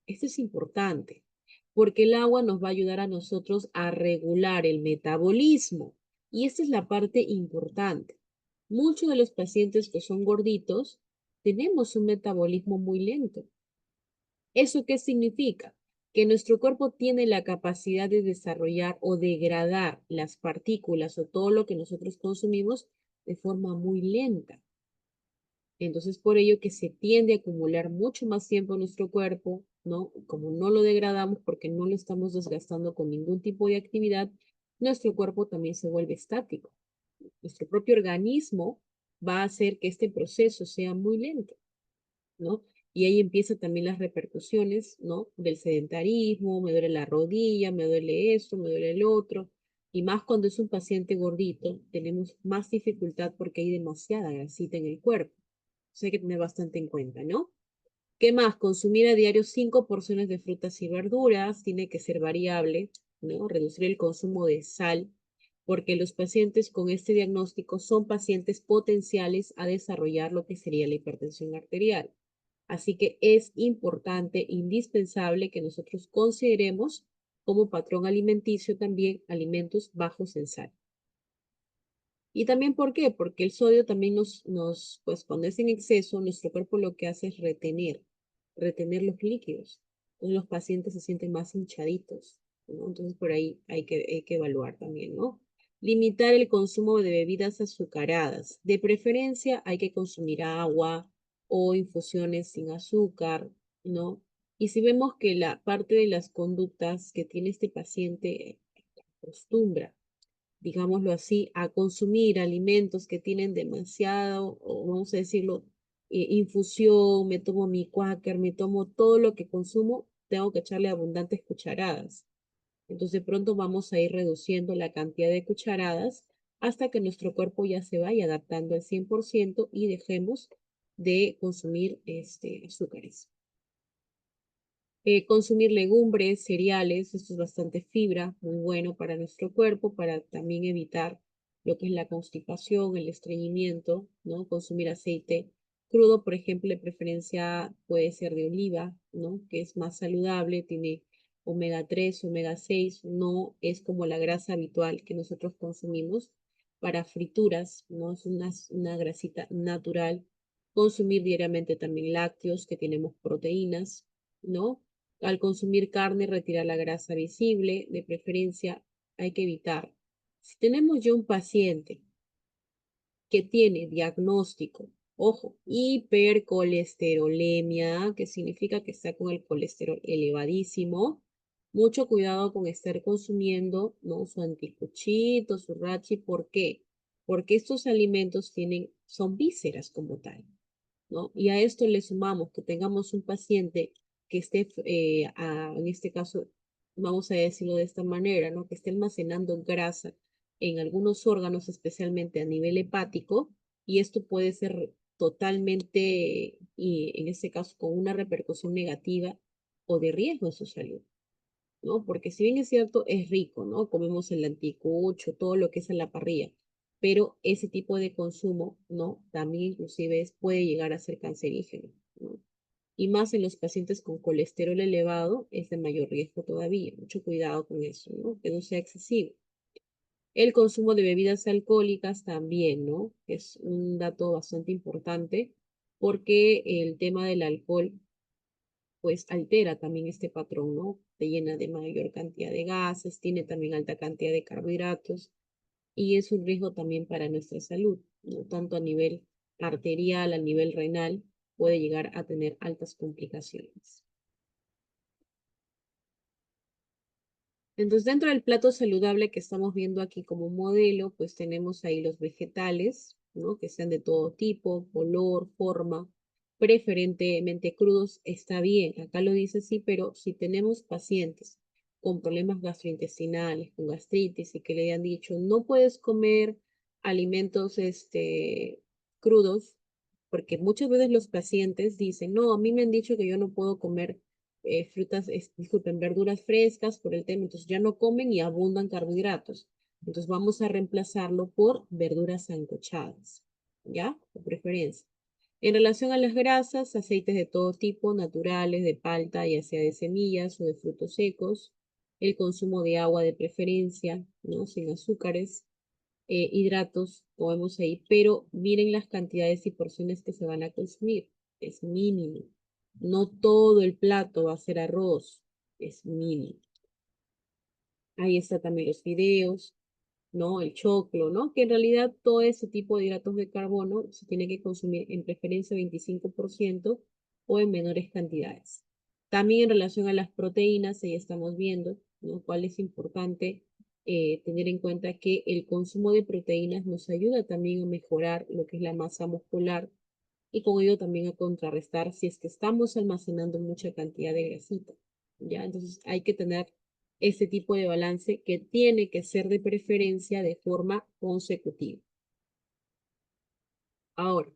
Esto es importante porque el agua nos va a ayudar a nosotros a regular el metabolismo y esta es la parte importante. Muchos de los pacientes que son gorditos tenemos un metabolismo muy lento. ¿Eso qué significa? Que nuestro cuerpo tiene la capacidad de desarrollar o degradar las partículas o todo lo que nosotros consumimos de forma muy lenta. Entonces, por ello que se tiende a acumular mucho más tiempo en nuestro cuerpo, ¿no? Como no lo degradamos porque no lo estamos desgastando con ningún tipo de actividad, nuestro cuerpo también se vuelve estático. Nuestro propio organismo va a hacer que este proceso sea muy lento, ¿no? Y ahí empiezan también las repercusiones, ¿no? Del sedentarismo, me duele la rodilla, me duele esto, me duele el otro. Y más cuando es un paciente gordito, tenemos más dificultad porque hay demasiada grasita en el cuerpo. Eso hay que tener bastante en cuenta, ¿no? ¿Qué más? Consumir a diario 5 porciones de frutas y verduras, tiene que ser variable, ¿no? Reducir el consumo de sal, porque los pacientes con este diagnóstico son pacientes potenciales a desarrollar lo que sería la hipertensión arterial. Así que es importante, indispensable que nosotros consideremos como patrón alimenticio también alimentos bajos en sal. Y también, ¿por qué? Porque el sodio también pues cuando es en exceso, nuestro cuerpo lo que hace es retener los líquidos. Entonces los pacientes se sienten más hinchaditos, ¿no? Entonces por ahí hay que evaluar también, ¿no? Limitar el consumo de bebidas azucaradas. De preferencia hay que consumir agua o infusiones sin azúcar, ¿no? Y si vemos que la parte de las conductas que tiene este paciente acostumbra, digámoslo así, a consumir alimentos que tienen demasiado, o vamos a decirlo, infusión, me tomo mi cuáquer, me tomo todo lo que consumo, tengo que echarle abundantes cucharadas. Entonces de pronto vamos a ir reduciendo la cantidad de cucharadas hasta que nuestro cuerpo ya se vaya adaptando al 100% y dejemos de consumir azúcares. Consumir legumbres, cereales, esto es bastante fibra, muy bueno para nuestro cuerpo, para también evitar lo que es la constipación, el estreñimiento, ¿no? Consumir aceite crudo, por ejemplo, de preferencia puede ser de oliva, ¿no? Que es más saludable, tiene omega 3, omega 6, no es como la grasa habitual que nosotros consumimos para frituras, ¿no? Es una grasita natural. Consumir diariamente también lácteos que tenemos proteínas, ¿no? Al consumir carne, retirar la grasa visible, de preferencia hay que evitar. Si tenemos ya un paciente que tiene diagnóstico, ojo, hipercolesterolemia, que significa que está con el colesterol elevadísimo, mucho cuidado con estar consumiendo, ¿no? Su anticuchito, su rachi, ¿por qué? Porque estos alimentos son vísceras como tal, ¿no? Y a esto le sumamos que tengamos un paciente que esté, en este caso, vamos a decirlo de esta manera, ¿no? Que esté almacenando grasa en algunos órganos, especialmente a nivel hepático, y esto puede ser totalmente, y en este caso, con una repercusión negativa o de riesgo en su salud, ¿no? Porque si bien es cierto, es rico, ¿no? Comemos el anticucho, todo lo que es en la parrilla, pero ese tipo de consumo, ¿no? También inclusive puede llegar a ser cancerígeno, ¿no? Y más en los pacientes con colesterol elevado es de mayor riesgo todavía. Mucho cuidado con eso, ¿no? Que no sea excesivo. El consumo de bebidas alcohólicas también, ¿no? Es un dato bastante importante porque el tema del alcohol pues altera también este patrón, ¿no? Te llena de mayor cantidad de gases, tiene también alta cantidad de carbohidratos y es un riesgo también para nuestra salud, ¿no? Tanto a nivel arterial, a nivel renal, puede llegar a tener altas complicaciones. Entonces, dentro del plato saludable que estamos viendo aquí como modelo, pues tenemos ahí los vegetales, ¿no? Que sean de todo tipo, color, forma, preferentemente crudos, está bien. Acá lo dice sí, pero si tenemos pacientes con problemas gastrointestinales, con gastritis y que le hayan dicho, no puedes comer alimentos crudos, porque muchas veces los pacientes dicen, no, a mí me han dicho que yo no puedo comer disculpen, verduras frescas por el tema, entonces ya no comen y abundan carbohidratos. Entonces vamos a reemplazarlo por verduras sancochadas, ¿ya? De preferencia. En relación a las grasas, aceites de todo tipo, naturales, de palta, ya sea de semillas o de frutos secos, el consumo de agua de preferencia, ¿no? Sin azúcares, hidratos, podemos ahí, pero miren las cantidades y porciones que se van a consumir, es mínimo. No todo el plato va a ser arroz, es mínimo. Ahí está también los videos. ¿no? El choclo, ¿no? Que en realidad todo ese tipo de hidratos de carbono se tiene que consumir en preferencia 25% o en menores cantidades. También en relación a las proteínas, ahí estamos viendo, ¿no? Cuál es importante tener en cuenta que el consumo de proteínas nos ayuda también a mejorar lo que es la masa muscular y con ello también a contrarrestar si es que estamos almacenando mucha cantidad de grasita, ¿ya? Entonces hay que tener ese tipo de balance que tiene que ser de preferencia de forma consecutiva. Ahora,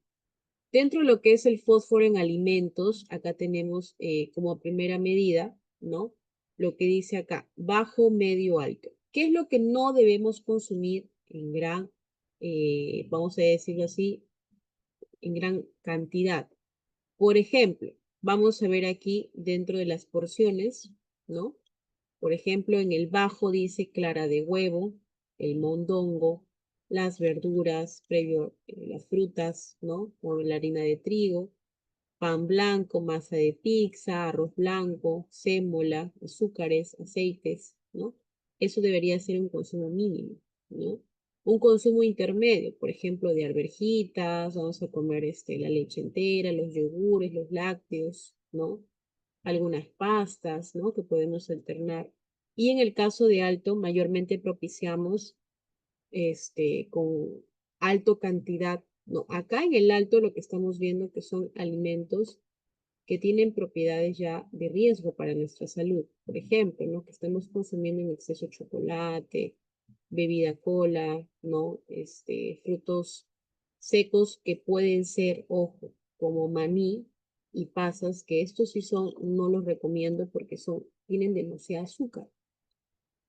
dentro de lo que es el fósforo en alimentos, acá tenemos como primera medida, ¿no? Lo que dice acá, bajo, medio, alto. ¿Qué es lo que no debemos consumir en gran, vamos a decirlo así, en gran cantidad? Por ejemplo, vamos a ver aquí dentro de las porciones, ¿no? Por ejemplo, en el bajo dice clara de huevo, el mondongo, las verduras, previo las frutas, ¿no? O la harina de trigo, pan blanco, masa de pizza, arroz blanco, sémola, azúcares, aceites, ¿no? Eso debería ser un consumo mínimo, ¿no? Un consumo intermedio, por ejemplo, de arvejitas, vamos a comer la leche entera, los yogures, los lácteos, ¿no? Algunas pastas, ¿no? Que podemos alternar. Y en el caso de alto, mayormente propiciamos con alto cantidad. No, acá en el alto lo que estamos viendo que son alimentos que tienen propiedades ya de riesgo para nuestra salud. Por ejemplo, ¿no? Que estemos consumiendo en exceso chocolate, bebida cola, ¿no? Frutos secos que pueden ser, ojo, como maní y pasas, que estos sí son, no los recomiendo porque tienen demasiada azúcar.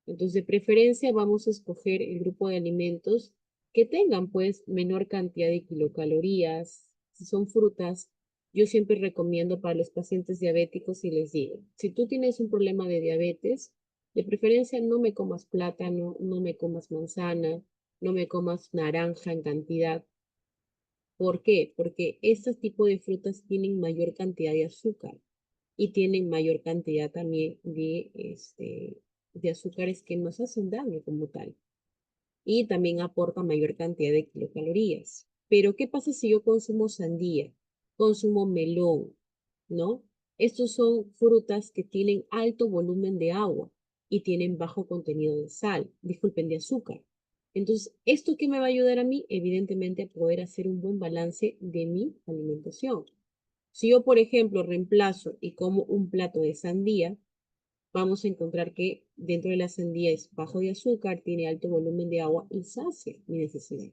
Entonces, de preferencia vamos a escoger el grupo de alimentos que tengan pues menor cantidad de kilocalorías. Si son frutas, yo siempre recomiendo para los pacientes diabéticos y les digo, si tú tienes un problema de diabetes, de preferencia no me comas plátano, no me comas manzana, no me comas naranja en cantidad. ¿Por qué? Porque este tipo de frutas tienen mayor cantidad de azúcar y tienen mayor cantidad también de azúcares que nos hacen daño como tal. Y también aporta mayor cantidad de kilocalorías. Pero, ¿qué pasa si yo consumo sandía? Consumo melón, ¿no? Estos son frutas que tienen alto volumen de agua y tienen bajo contenido de sal, disculpen, de azúcar. Entonces, ¿esto qué me va a ayudar a mí? Evidentemente, a poder hacer un buen balance de mi alimentación. Si yo, por ejemplo, reemplazo y como un plato de sandía, vamos a encontrar que dentro de la sandía es bajo de azúcar, tiene alto volumen de agua y sacia mi necesidad.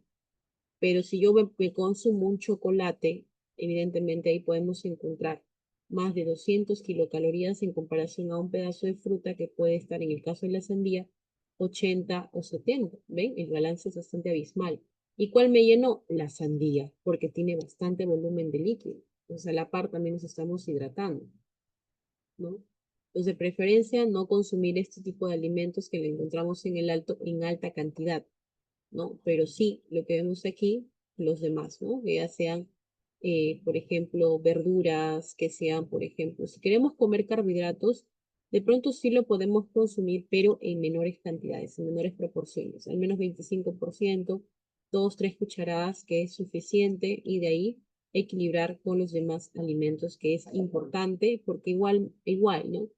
Pero si yo me consumo un chocolate, evidentemente ahí podemos encontrar más de 200 kilocalorías en comparación a un pedazo de fruta que puede estar, en el caso de la sandía, 80 o 70. ¿Ven? El balance es bastante abismal. ¿Y cuál me llenó? La sandía, porque tiene bastante volumen de líquido. Entonces, a la par también nos estamos hidratando, ¿no? Entonces, de preferencia, no consumir este tipo de alimentos que le encontramos en alta cantidad, ¿no? Pero sí, lo que vemos aquí, los demás, ¿no? Que ya sean, por ejemplo, verduras, que sean, por ejemplo, si queremos comer carbohidratos, de pronto sí lo podemos consumir, pero en menores cantidades, en menores proporciones, al menos 25%, 2, 3 cucharadas, que es suficiente, y de ahí equilibrar con los demás alimentos, que es importante, porque igual, ¿no?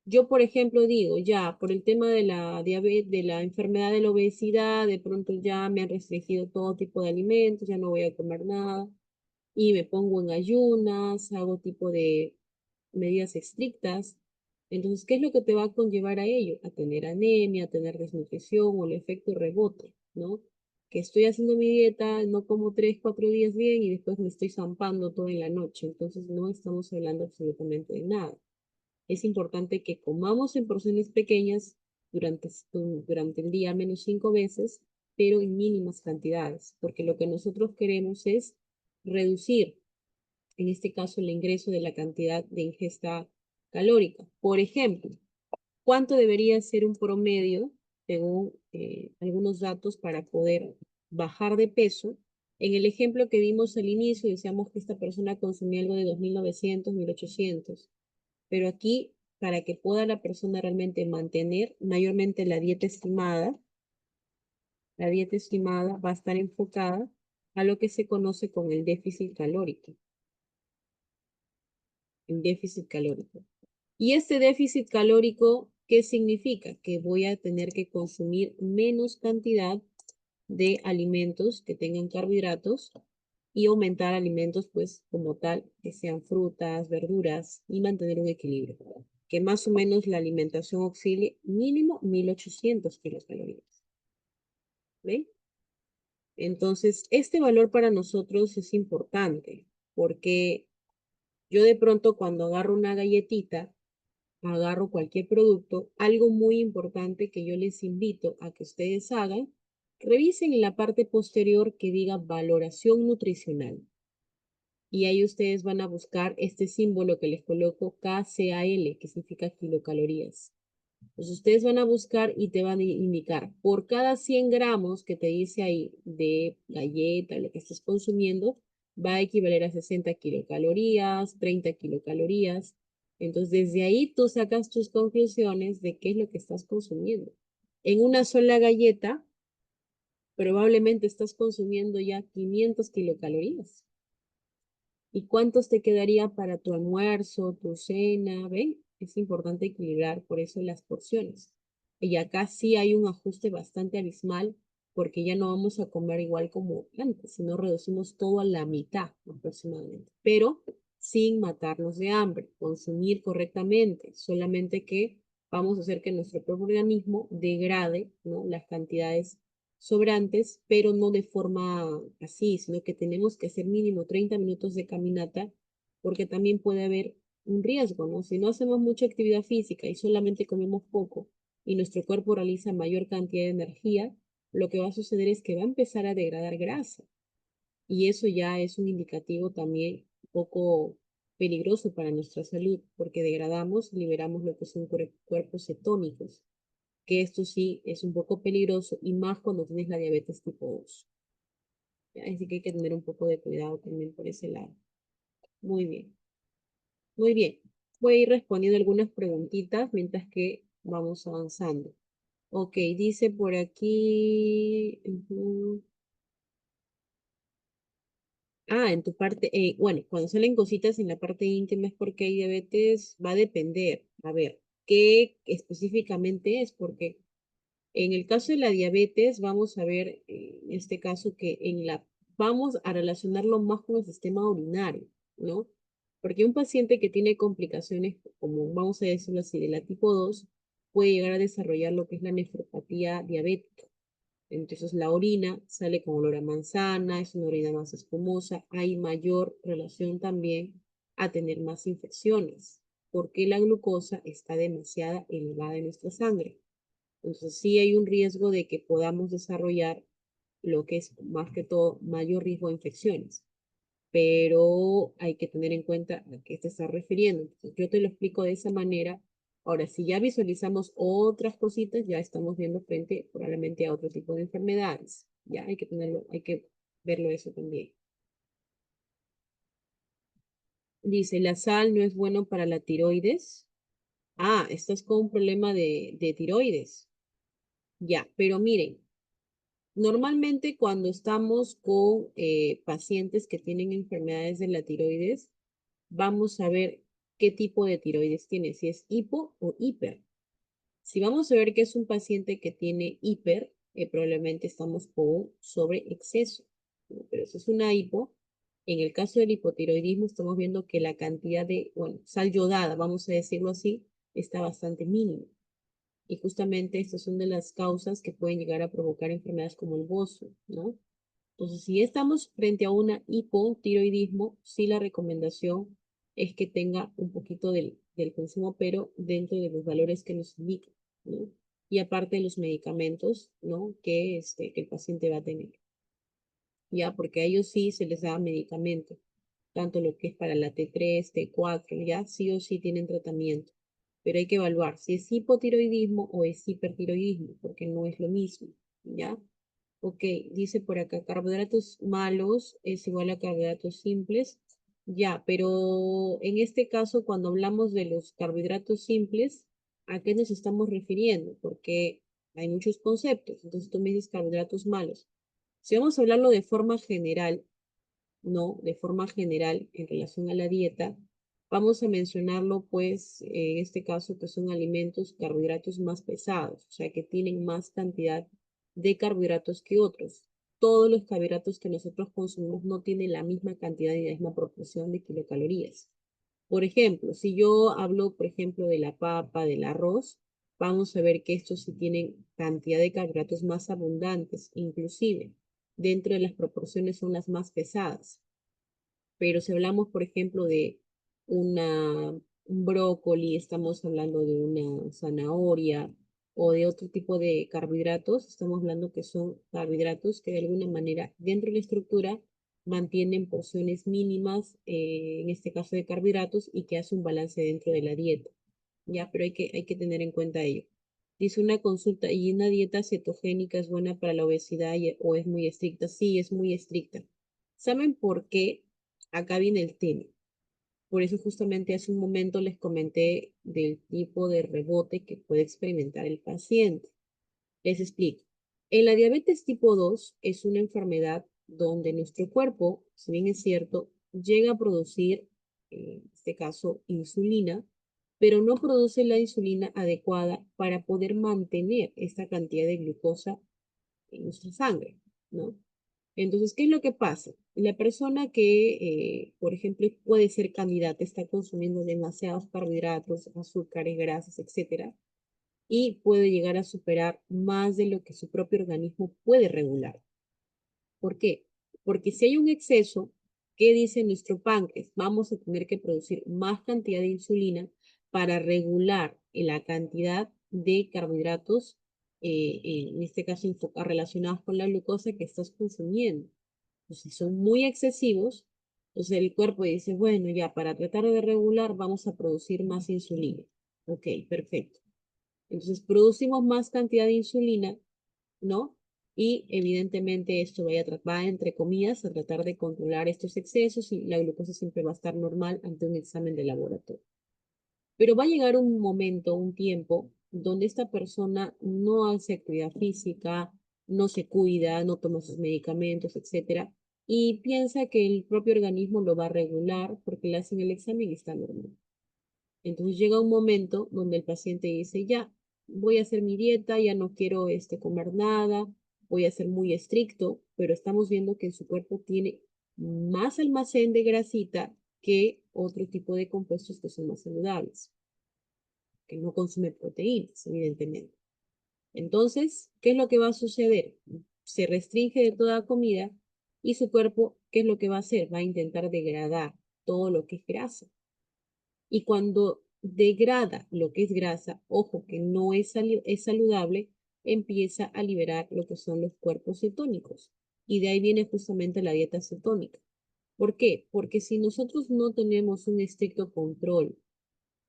Yo, por ejemplo, digo, ya, por el tema de la diabetes, de la enfermedad de la obesidad, de pronto ya me han restringido todo tipo de alimentos, ya no voy a comer nada, y me pongo en ayunas, hago tipo de medidas estrictas. Entonces, ¿qué es lo que te va a conllevar a ello? A tener anemia, a tener desnutrición o el efecto rebote, ¿no? Que estoy haciendo mi dieta, no como 3, 4 días bien y después me estoy zampando todo en la noche. Entonces, no estamos hablando absolutamente de nada. Es importante que comamos en porciones pequeñas durante el día, al menos 5 veces, pero en mínimas cantidades, porque lo que nosotros queremos es reducir, en este caso, el ingreso de la cantidad de ingesta calórica. Por ejemplo, ¿cuánto debería ser un promedio, según algunos datos, para poder bajar de peso? En el ejemplo que vimos al inicio, decíamos que esta persona consumía algo de 2.900, 1.800. Pero aquí, para que pueda la persona realmente mantener mayormente la dieta estimada, La dieta estimada va a estar enfocada a lo que se conoce con el déficit calórico. El déficit calórico. Y este déficit calórico, ¿qué significa? Que voy a tener que consumir menos cantidad de alimentos que tengan carbohidratos y aumentar alimentos, pues, como tal, que sean frutas, verduras y mantener un equilibrio. Que más o menos la alimentación auxilie mínimo 1800 kilocalorías. ¿Ven? Entonces, este valor para nosotros es importante porque yo de pronto cuando agarro una galletita, agarro cualquier producto, algo muy importante que yo les invito a que ustedes hagan, revisen en la parte posterior que diga valoración nutricional. Y ahí ustedes van a buscar este símbolo que les coloco KCAL, que significa kilocalorías. Pues ustedes van a buscar y te van a indicar por cada 100 gramos que te dice ahí de galleta, lo que estés consumiendo, va a equivaler a 60 kilocalorías, 30 kilocalorías. Entonces, desde ahí tú sacas tus conclusiones de qué es lo que estás consumiendo. En una sola galleta, probablemente estás consumiendo ya 500 kilocalorías. ¿Y cuántos te quedaría para tu almuerzo, tu cena? ¿Ven? Es importante equilibrar por eso las porciones. Y acá sí hay un ajuste bastante abismal porque ya no vamos a comer igual como antes, sino reducimos todo a la mitad aproximadamente. Pero sin matarnos de hambre, consumir correctamente, solamente que vamos a hacer que nuestro propio organismo degrade, ¿no?, las cantidades sobrantes, pero no de forma así, sino que tenemos que hacer mínimo 30 minutos de caminata, porque también puede haber un riesgo, ¿no? Si no hacemos mucha actividad física y solamente comemos poco y nuestro cuerpo realiza mayor cantidad de energía, lo que va a suceder es que va a empezar a degradar grasa. Y eso ya es un indicativo también un poco peligroso para nuestra salud, porque degradamos, liberamos lo que son cuerpos cetónicos, que esto sí es un poco peligroso y más cuando tienes la diabetes tipo 2. Así que hay que tener un poco de cuidado también por ese lado. Muy bien, muy bien. Voy a ir respondiendo algunas preguntitas mientras que vamos avanzando. Ok, dice por aquí. En tu parte, bueno, cuando salen cositas en la parte íntima es porque hay diabetes, va a depender. A ver, ¿qué específicamente es? Porque en el caso de la diabetes, vamos a ver en este caso que vamos a relacionarlo más con el sistema urinario, ¿no? Porque un paciente que tiene complicaciones, como vamos a decirlo así, de la tipo 2, puede llegar a desarrollar lo que es la nefropatía diabética. Entonces la orina sale con olor a manzana, es una orina más espumosa, hay mayor relación también a tener más infecciones, porque la glucosa está demasiado elevada en nuestra sangre. Entonces sí hay un riesgo de que podamos desarrollar lo que es más que todo mayor riesgo de infecciones, pero hay que tener en cuenta a qué te estás refiriendo. Entonces, yo te lo explico de esa manera. Ahora, si ya visualizamos otras cositas, ya estamos viendo frente probablemente a otro tipo de enfermedades. Ya hay que tenerlo, hay que verlo eso también. Dice, la sal no es bueno para la tiroides. Estás con un problema de tiroides. Ya, pero miren, normalmente cuando estamos con pacientes que tienen enfermedades de la tiroides, vamos a ver qué tipo de tiroides tiene, si es hipo o hiper. Si vamos a ver que es un paciente que tiene hiper, probablemente estamos con sobreexceso, ¿no? Pero eso es una hipo. En el caso del hipotiroidismo estamos viendo que la cantidad de, bueno, sal yodada, vamos a decirlo así, está bastante mínima. Y justamente estas son de las causas que pueden llegar a provocar enfermedades como el bozo, ¿no? Entonces, si estamos frente a una hipotiroidismo, sí la recomendación es que tenga un poquito del consumo, pero dentro de los valores que nos indican, ¿no? Y aparte de los medicamentos, ¿no?, que el paciente va a tener, ¿ya? Porque a ellos sí se les da medicamento, tanto lo que es para la T3, T4, ya sí o sí tienen tratamiento. Pero hay que evaluar si es hipotiroidismo o es hipertiroidismo, porque no es lo mismo, ¿ya? Ok, dice por acá, carbohidratos malos es igual a carbohidratos simples. Ya, pero en este caso, cuando hablamos de los carbohidratos simples, ¿a qué nos estamos refiriendo? Porque Hay muchos conceptos. Entonces tú me dices carbohidratos malos. Si vamos a hablarlo de forma general, ¿no? De forma general en relación a la dieta, vamos a mencionarlo, pues, en este caso, que son alimentos, carbohidratos más pesados, o sea, que tienen más cantidad de carbohidratos que otros. Todos los carbohidratos que nosotros consumimos no tienen la misma cantidad y la misma proporción de kilocalorías. Por ejemplo, si yo hablo, por ejemplo, de la papa, del arroz, vamos a ver que estos sí tienen cantidad de carbohidratos más abundantes, inclusive dentro de las proporciones son las más pesadas. Pero si hablamos, por ejemplo, de un brócoli, estamos hablando de una zanahoria o de otro tipo de carbohidratos, estamos hablando que son carbohidratos que de alguna manera dentro de la estructura mantienen porciones mínimas, en este caso de carbohidratos, y que hace un balance dentro de la dieta. Ya, pero hay que tener en cuenta ello. Dice una consulta, ¿y una dieta cetogénica es buena para la obesidad o es muy estricta? Sí, es muy estricta. ¿Saben por qué? Acá viene el tema. Por eso justamente hace un momento les comenté del tipo de rebote que puede experimentar el paciente. Les explico. En la diabetes tipo 2 es una enfermedad donde nuestro cuerpo, si bien es cierto, llega a producir, en este caso, insulina, pero no produce la insulina adecuada para poder mantener esta cantidad de glucosa en nuestra sangre, ¿no? Entonces, ¿qué es lo que pasa? La persona que, por ejemplo, puede ser candidata, está consumiendo demasiados carbohidratos, azúcares, grasas, etcétera, y puede llegar a superar más de lo que su propio organismo puede regular. ¿Por qué? Porque si hay un exceso, ¿qué dice nuestro páncreas? Vamos a tener que producir más cantidad de insulina para regular la cantidad de carbohidratos, en este caso relacionados con la glucosa que estás consumiendo. Entonces, si son muy excesivos, entonces el cuerpo dice, bueno, ya para tratar de regular vamos a producir más insulina. Ok, perfecto. Entonces producimos más cantidad de insulina, ¿no? Y evidentemente esto va, entre comillas, a tratar de controlar estos excesos y la glucosa siempre va a estar normal ante un examen de laboratorio. Pero va a llegar un momento, un tiempo, donde esta persona no hace actividad física, no se cuida, no toma sus medicamentos, etcétera, y piensa que el propio organismo lo va a regular porque le hacen el examen y está normal. Entonces llega un momento donde el paciente dice, ya, voy a hacer mi dieta, ya no quiero comer nada, voy a ser muy estricto, pero estamos viendo que en su cuerpo tiene más almacén de grasita que otro tipo de compuestos que son más saludables, que no consume proteínas, evidentemente. Entonces, ¿qué es lo que va a suceder? Se restringe de toda comida y su cuerpo, ¿qué es lo que va a hacer? Va a intentar degradar todo lo que es grasa. Y cuando degrada lo que es grasa, ojo que no es, es saludable, empieza a liberar lo que son los cuerpos cetónicos. Y de ahí viene justamente la dieta cetónica. ¿Por qué? Porque si nosotros no tenemos un estricto control,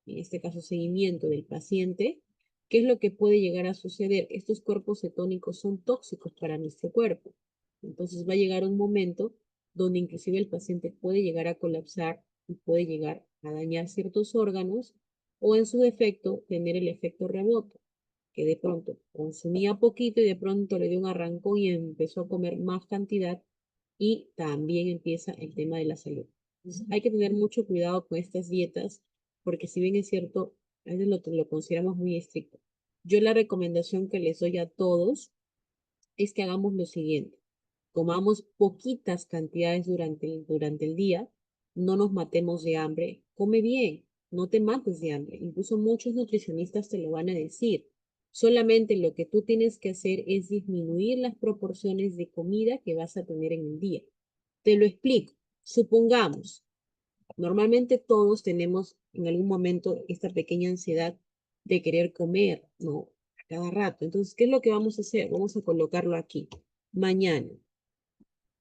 en este caso seguimiento del paciente, ¿qué es lo que puede llegar a suceder? Estos cuerpos cetónicos son tóxicos para nuestro cuerpo. Entonces va a llegar un momento donde inclusive el paciente puede llegar a colapsar y puede llegar a dañar ciertos órganos o en su defecto tener el efecto rebote, que de pronto consumía poquito y de pronto le dio un arrancón y empezó a comer más cantidad y también empieza el tema de la salud. Entonces, hay que tener mucho cuidado con estas dietas porque si bien es cierto, a veces lo consideramos muy estricto. Yo la recomendación que les doy a todos es que hagamos lo siguiente. Comamos poquitas cantidades durante el día, no nos matemos de hambre, come bien, no te mates de hambre. Incluso muchos nutricionistas te lo van a decir. Solamente lo que tú tienes que hacer es disminuir las proporciones de comida que vas a tener en el día. Te lo explico. Supongamos, normalmente todos tenemos en algún momento esta pequeña ansiedad de querer comer, ¿no? A cada rato. Entonces, ¿qué es lo que vamos a hacer? Vamos a colocarlo aquí. Mañana,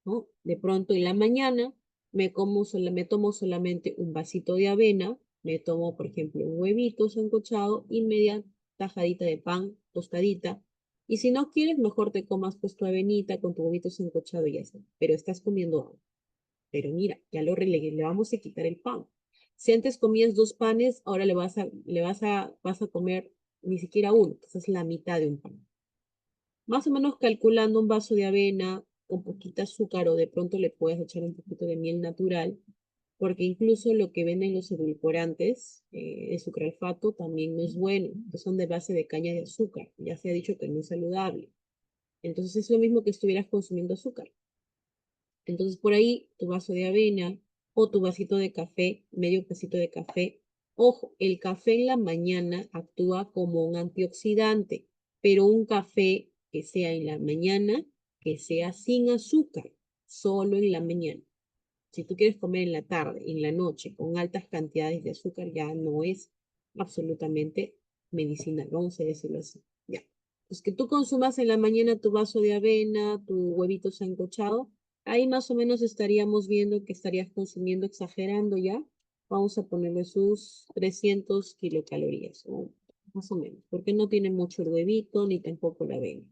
¿no? De pronto en la mañana me tomo solamente un vasito de avena, me tomo, por ejemplo, un huevito sancochado y media tajadita de pan, tostadita. Y si no quieres, mejor te comas pues tu avenita con tu huevito sancochado y ya está. Pero estás comiendo algo. Pero mira, ya lo relegué, le vamos a quitar el pan. Si antes comías 2 panes, ahora vas a comer ni siquiera uno, entonces es la mitad de un pan. Más o menos calculando un vaso de avena con poquita azúcar o de pronto le puedes echar un poquito de miel natural, porque incluso lo que venden los edulcorantes, el sucralfato, también no es bueno, que son de base de caña de azúcar. Ya se ha dicho que no es saludable. Entonces es lo mismo que estuvieras consumiendo azúcar. Entonces por ahí tu vaso de avena o tu vasito de café, medio vasito de café. Ojo, el café en la mañana actúa como un antioxidante, pero un café que sea en la mañana, que sea sin azúcar, solo en la mañana. Si tú quieres comer en la tarde, en la noche, con altas cantidades de azúcar, ya no es absolutamente medicinal, vamos a decirlo así. Ya. Pues que tú consumas en la mañana tu vaso de avena, tu huevito sancochado, ahí más o menos estaríamos viendo que estarías consumiendo, exagerando ya. Vamos a ponerle sus 300 kilocalorías, o más o menos, porque no tiene mucho el huevito ni tampoco la avena.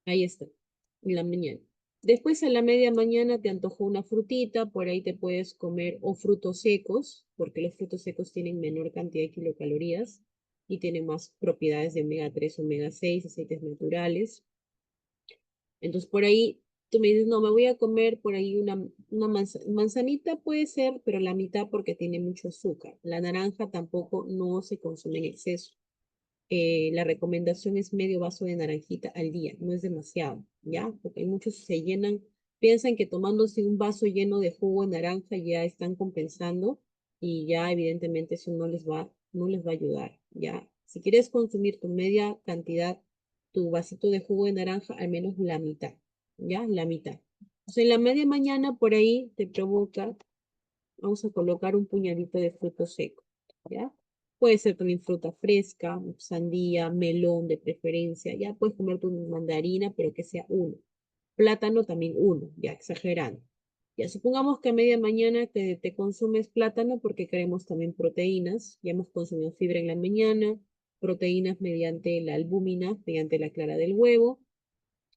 Ahí está, en la mañana. Después a la media mañana te antojó una frutita, por ahí te puedes comer o frutos secos, porque los frutos secos tienen menor cantidad de kilocalorías y tienen más propiedades de omega 3, omega 6, aceites naturales. Entonces por ahí tú me dices, no, me voy a comer por ahí una manzanita, puede ser, pero la mitad porque tiene mucho azúcar. La naranja tampoco no se consume en exceso. La recomendación es medio vaso de naranjita al día, no es demasiado, ¿ya? Porque hay muchos se llenan, piensan que tomándose un vaso lleno de jugo de naranja ya están compensando y ya evidentemente eso no les va a ayudar, ¿ya? Si quieres consumir tu media cantidad, tu vasito de jugo de naranja, al menos la mitad, ¿ya? La mitad. O sea, en la media mañana por ahí te provoca, vamos a colocar un puñadito de fruto seco, ¿ya? Puede ser también fruta fresca, sandía, melón de preferencia, ya puedes comer tu mandarina, pero que sea uno. Plátano también uno, ya exagerando. Ya supongamos que a media mañana te consumes plátano porque queremos también proteínas. Ya hemos consumido fibra en la mañana, proteínas mediante la albúmina, mediante la clara del huevo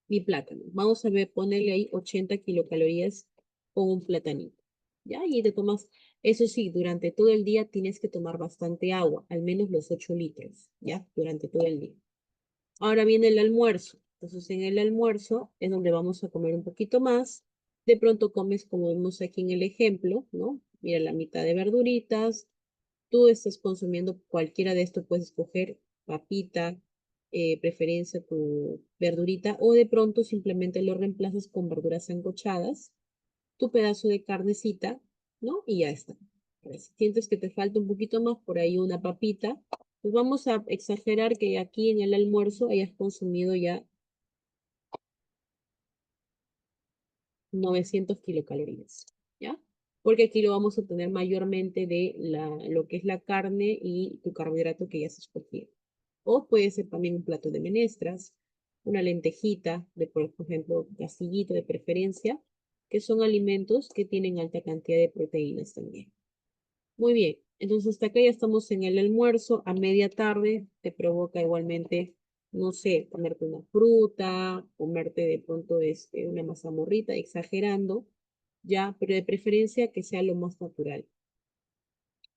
y plátano. Vamos a ver, ponerle ahí 80 kilocalorías con un platanito. ¿Ya? Y te tomas, eso sí, durante todo el día tienes que tomar bastante agua, al menos los 8 litros, ¿ya? Durante todo el día. Ahora viene el almuerzo. Entonces, en el almuerzo es donde vamos a comer un poquito más. De pronto comes, como vemos aquí en el ejemplo, ¿no? Mira, la mitad de verduritas. Tú estás consumiendo cualquiera de estos, puedes escoger papita, preferencia tu verdurita, o de pronto simplemente lo reemplazas con verduras sancochadas, tu pedazo de carnecita, ¿no? Y ya está. Ahora, si sientes que te falta un poquito más, por ahí una papita, pues vamos a exagerar que aquí en el almuerzo hayas consumido ya 900 kilocalorías, ¿ya? Porque aquí lo vamos a obtener mayormente de lo que es la carne y tu carbohidrato que ya has escogido. O puede ser también un plato de menestras, una lentejita, por ejemplo, castillito de preferencia, que son alimentos que tienen alta cantidad de proteínas también. Muy bien, entonces hasta acá ya estamos en el almuerzo. A media tarde te provoca igualmente, no sé, comerte una fruta, comerte de pronto una mazamorrita, exagerando, ya, pero de preferencia que sea lo más natural.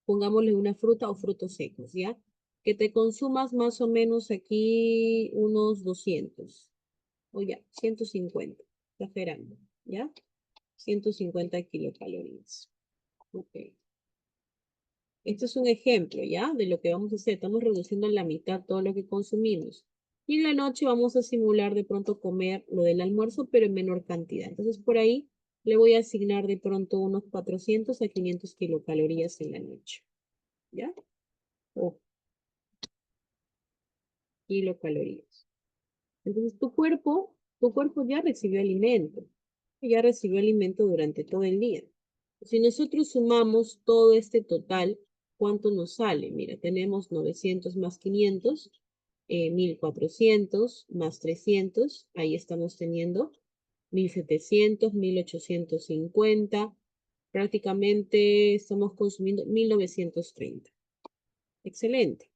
Pongámosle una fruta o frutos secos, ¿ya? Que te consumas más o menos aquí unos 200, o ya, 150, exagerando, ¿ya? 150 kilocalorías. Ok. Este es un ejemplo, ¿ya? De lo que vamos a hacer. Estamos reduciendo en la mitad todo lo que consumimos. Y en la noche vamos a simular de pronto comer lo del almuerzo, pero en menor cantidad. Entonces, por ahí le voy a asignar de pronto unos 400 a 500 kilocalorías en la noche, ¿ya? O kilocalorías. Entonces, tu cuerpo ya recibió alimento durante todo el día. Si nosotros sumamos todo este total, ¿cuánto nos sale? Mira, tenemos 900 más 500, 1400 más 300, ahí estamos teniendo 1700, 1850, prácticamente estamos consumiendo 1930. Excelente.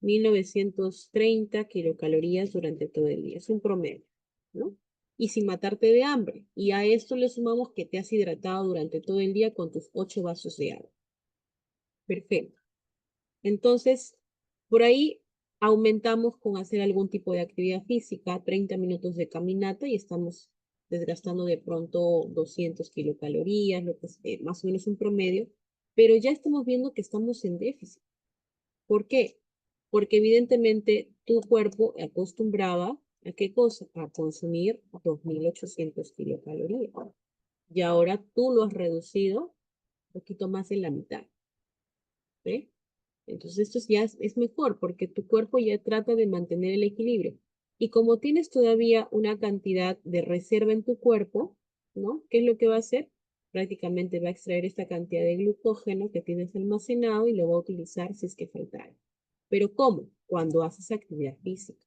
1930 kilocalorías durante todo el día. Es un promedio, ¿no? Y sin matarte de hambre. Y a esto le sumamos que te has hidratado durante todo el día con tus 8 vasos de agua. Perfecto. Entonces, por ahí aumentamos con hacer algún tipo de actividad física, 30 minutos de caminata y estamos desgastando de pronto 200 kilocalorías, lo que es más o menos un promedio, pero ya estamos viendo que estamos en déficit. ¿Por qué? Porque evidentemente tu cuerpo acostumbraba a qué cosa? A consumir 2.800 kilocalorías. Y ahora tú lo has reducido un poquito más de la mitad. ¿Ve? Entonces esto ya es mejor porque tu cuerpo ya trata de mantener el equilibrio. Y como tienes todavía una cantidad de reserva en tu cuerpo, ¿no? ¿Qué es lo que va a hacer? Prácticamente va a extraer esta cantidad de glucógeno que tienes almacenado y lo va a utilizar si es que faltara. ¿Pero cómo? Cuando haces actividad física,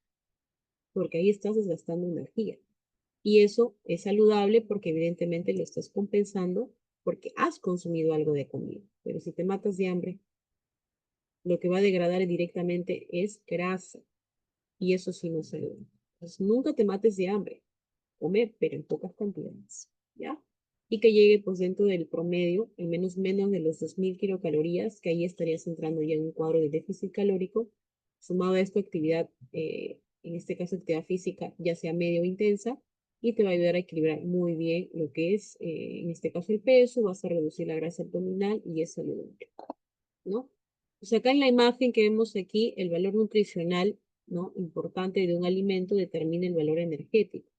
porque ahí estás desgastando energía. Y eso es saludable porque evidentemente lo estás compensando porque has consumido algo de comida. Pero si te matas de hambre, lo que va a degradar directamente es grasa. Y eso sí no es saludable. Entonces, nunca te mates de hambre. Come, pero en pocas cantidades. ¿Ya? Y que llegue pues dentro del promedio, al menos de los 2.000 kilocalorías, que ahí estarías entrando ya en un cuadro de déficit calórico, sumado a esto actividad, en este caso actividad física, ya sea medio o intensa, y te va a ayudar a equilibrar muy bien lo que es, en este caso el peso, vas a reducir la grasa abdominal y es saludable, ¿no? Pues acá en la imagen que vemos aquí, el valor nutricional, ¿no? Importante de un alimento determina el valor energético.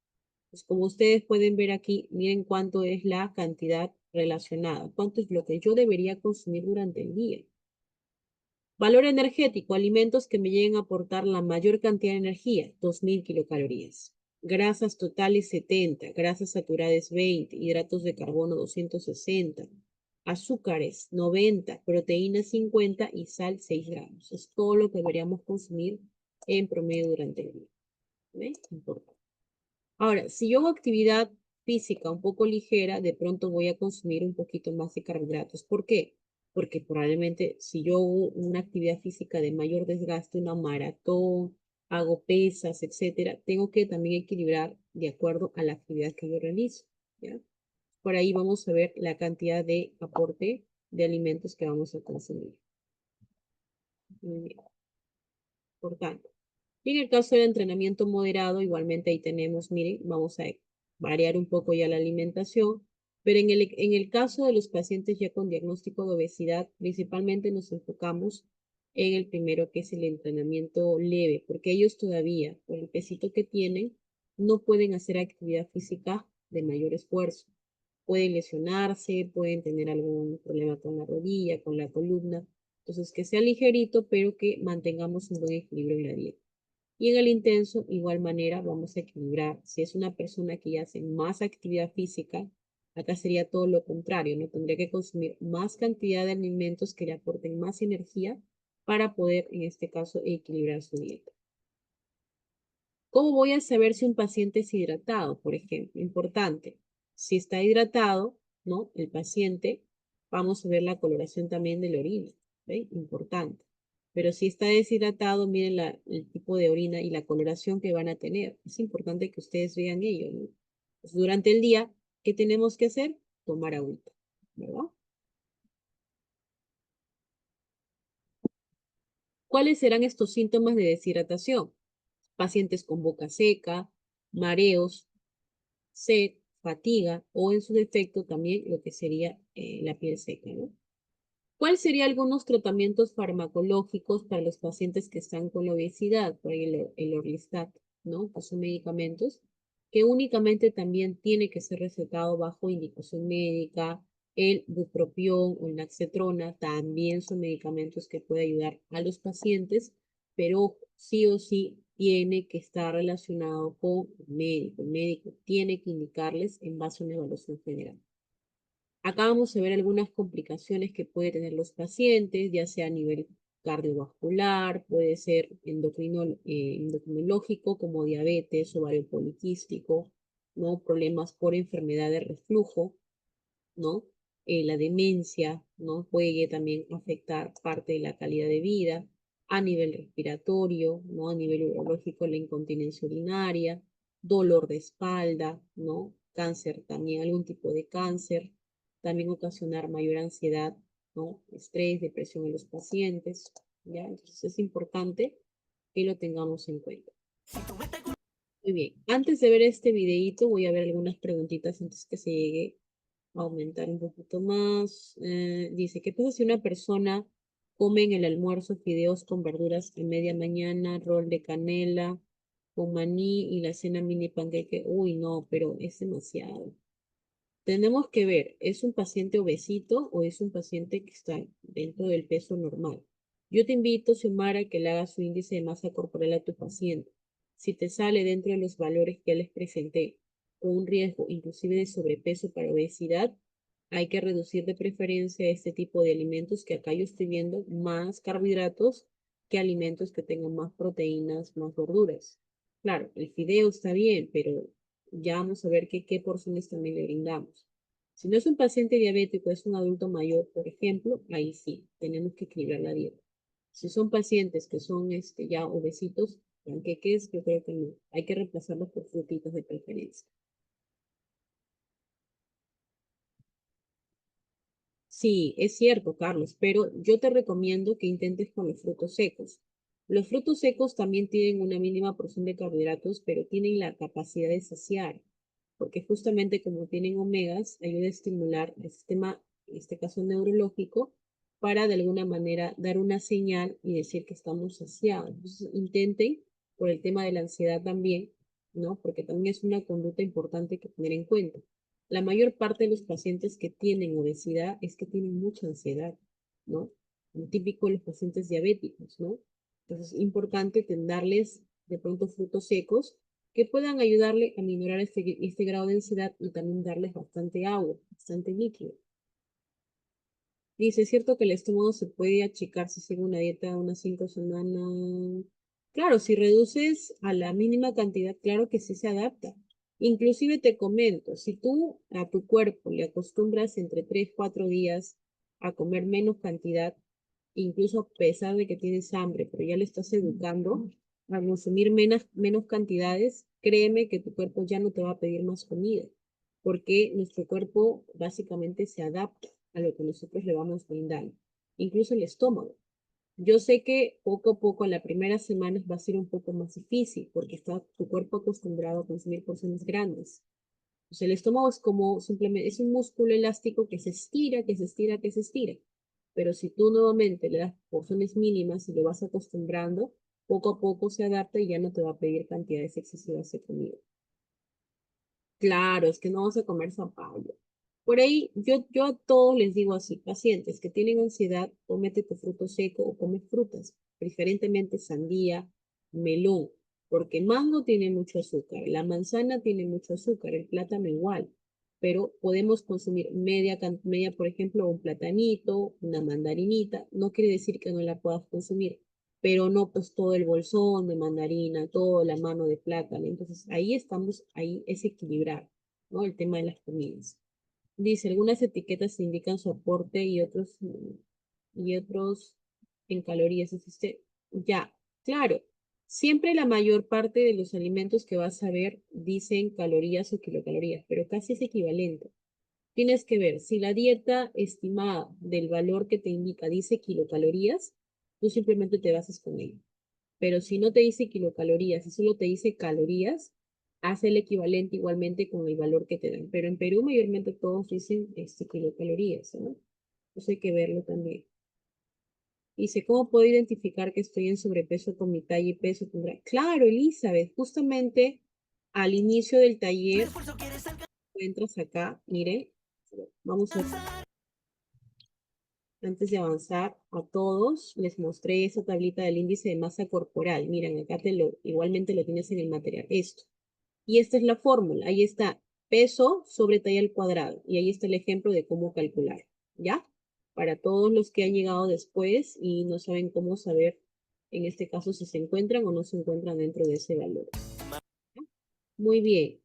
Pues como ustedes pueden ver aquí, miren cuánto es la cantidad relacionada, cuánto es lo que yo debería consumir durante el día. Valor energético, alimentos que me lleguen a aportar la mayor cantidad de energía, 2.000 kilocalorías. Grasas totales 70, grasas saturadas 20, hidratos de carbono 260, azúcares 90, proteínas 50 y sal 6 gramos. Es todo lo que deberíamos consumir en promedio durante el día. ¿Ve? Importante. Ahora, si yo hago actividad física un poco ligera, de pronto voy a consumir un poquito más de carbohidratos. ¿Por qué? Porque probablemente si yo hago una actividad física de mayor desgaste, una maratón, hago pesas, etcétera, tengo que también equilibrar de acuerdo a la actividad que yo realizo, ¿ya? Por ahí vamos a ver la cantidad de aporte de alimentos que vamos a consumir. Muy bien. Por tanto, y en el caso del entrenamiento moderado, igualmente ahí tenemos, miren, vamos a variar un poco ya la alimentación, pero en el caso de los pacientes ya con diagnóstico de obesidad, principalmente nos enfocamos en el primero, que es el entrenamiento leve, porque ellos todavía, por el pesito que tienen, no pueden hacer actividad física de mayor esfuerzo. Pueden lesionarse, pueden tener algún problema con la rodilla, con la columna. Entonces, que sea ligerito, pero que mantengamos un buen equilibrio en la dieta. Y en el intenso, igual manera, vamos a equilibrar. Si es una persona que ya hace más actividad física, acá sería todo lo contrario, ¿no? Tendría que consumir más cantidad de alimentos que le aporten más energía para poder, en este caso, equilibrar su dieta. ¿Cómo voy a saber si un paciente es hidratado, por ejemplo? Importante. Si está hidratado, ¿no? El paciente, vamos a ver la coloración también de la orina, ¿ve? Importante. Pero si está deshidratado, miren el tipo de orina y la coloración que van a tener. Es importante que ustedes vean ello, ¿no? Pues durante el día, ¿qué tenemos que hacer? Tomar agüita, ¿verdad? ¿Cuáles serán estos síntomas de deshidratación? Pacientes con boca seca, mareos, sed, fatiga o en su defecto también lo que sería la piel seca, ¿no? ¿Cuáles serían algunos tratamientos farmacológicos para los pacientes que están con la obesidad? Por ahí el Orlistat, ¿no? Que son medicamentos que únicamente también tiene que ser recetado bajo indicación médica. El bupropión o el naxetrona también son medicamentos que pueden ayudar a los pacientes, pero sí o sí tiene que estar relacionado con el médico. El médico tiene que indicarles en base a una evaluación general. Acá vamos a ver algunas complicaciones que pueden tener los pacientes, ya sea a nivel cardiovascular, puede ser endocrinológico como diabetes, ovario poliquístico, ¿no? Problemas por enfermedad de reflujo, ¿no? La demencia, ¿no? Puede también afectar parte de la calidad de vida, a nivel respiratorio, ¿no? A nivel urológico, la incontinencia urinaria, dolor de espalda, ¿no? Cáncer también, algún tipo de cáncer, también ocasionar mayor ansiedad, ¿no? Estrés, depresión en los pacientes, ¿ya? Entonces es importante que lo tengamos en cuenta. Muy bien, antes de ver este videíto voy a ver algunas preguntitas antes que se llegue a aumentar un poquito más. Dice, ¿qué pasa si una persona come en el almuerzo fideos con verduras a media mañana, rol de canela con maní y la cena mini panqueque? Uy, no, pero es demasiado. Tenemos que ver, ¿es un paciente obesito o es un paciente que está dentro del peso normal? Yo te invito, Xiomara, que le hagas su índice de masa corporal a tu paciente. Si te sale dentro de los valores que les presenté, con un riesgo inclusive de sobrepeso para obesidad, hay que reducir de preferencia este tipo de alimentos que acá yo estoy viendo más carbohidratos que alimentos que tengan más proteínas, más verduras. Claro, el fideo está bien, pero ya vamos a ver qué porciones también le brindamos. Si no es un paciente diabético, es un adulto mayor, por ejemplo, ahí sí, tenemos que equilibrar la dieta. Si son pacientes que son ya obesitos, panqueques, yo creo que no. Hay que reemplazarlos por frutitos de preferencia. Sí, es cierto, Carlos, pero yo te recomiendo que intentes con los frutos secos. Los frutos secos también tienen una mínima porción de carbohidratos, pero tienen la capacidad de saciar, porque justamente como tienen omegas, ayuda a estimular el sistema, en este caso neurológico, para de alguna manera dar una señal y decir que estamos saciados. Entonces, intenten, por el tema de la ansiedad también, ¿no? Porque también es una conducta importante que tener en cuenta. La mayor parte de los pacientes que tienen obesidad es que tienen mucha ansiedad, ¿no? Lo típico de los pacientes diabéticos, ¿no? Entonces es importante darles de pronto frutos secos que puedan ayudarle a minorar este grado de ansiedad y también darles bastante agua, bastante líquido. Dice, ¿es cierto que el estómago se puede achicar si sigue una dieta de unas 5 semanas? Claro, si reduces a la mínima cantidad, claro que sí se adapta. Inclusive te comento, si tú a tu cuerpo le acostumbras entre 3, 4 días a comer menos cantidad, incluso a pesar de que tienes hambre, pero ya le estás educando a consumir menos cantidades, créeme que tu cuerpo ya no te va a pedir más comida, porque nuestro cuerpo básicamente se adapta a lo que nosotros le vamos brindando, incluso el estómago. Yo sé que poco a poco, la primera semana va a ser un poco más difícil, porque está tu cuerpo acostumbrado a consumir porciones grandes. Pues el estómago es como simplemente, es un músculo elástico que se estira, que se estira, que se estira. Pero si tú nuevamente le das porciones mínimas y lo vas acostumbrando, poco a poco se adapta y ya no te va a pedir cantidades excesivas de comida. Claro, es que no vas a comer zapallo. Por ahí, yo a todos les digo así, pacientes que tienen ansiedad, cómete tu fruto seco o come frutas, preferentemente sandía, melón, porque mango tiene mucho azúcar, la manzana tiene mucho azúcar, el plátano igual, pero podemos consumir media, por ejemplo, un platanito, una mandarinita, no quiere decir que no la puedas consumir, pero no pues todo el bolsón de mandarina, toda la mano de plátano. Entonces ahí estamos, ahí es equilibrar, ¿no? El tema de las comidas. Dice, algunas etiquetas indican su aporte y otros en calorías. Existe, ya, claro, siempre la mayor parte de los alimentos que vas a ver dicen calorías o kilocalorías, pero casi es equivalente. Tienes que ver, si la dieta estimada del valor que te indica dice kilocalorías, tú simplemente te basas con ello. Pero si no te dice kilocalorías, si solo te dice calorías, haz el equivalente igualmente con el valor que te dan. Pero en Perú mayormente todos dicen kilocalorías, ¿no? Eso hay que verlo también. Dice, ¿cómo puedo identificar que estoy en sobrepeso con mi talla y peso? Claro, Elizabeth, justamente al inicio del taller, entras acá, miren, vamos a antes de avanzar a todos, les mostré esa tablita del índice de masa corporal. Miren, acá igualmente lo tienes en el material. Esto. Y esta es la fórmula. Ahí está peso sobre talla al cuadrado. Y ahí está el ejemplo de cómo calcular. ¿Ya? Para todos los que han llegado después y no saben cómo saber, en este caso, si se encuentran o no se encuentran dentro de ese valor. Muy bien.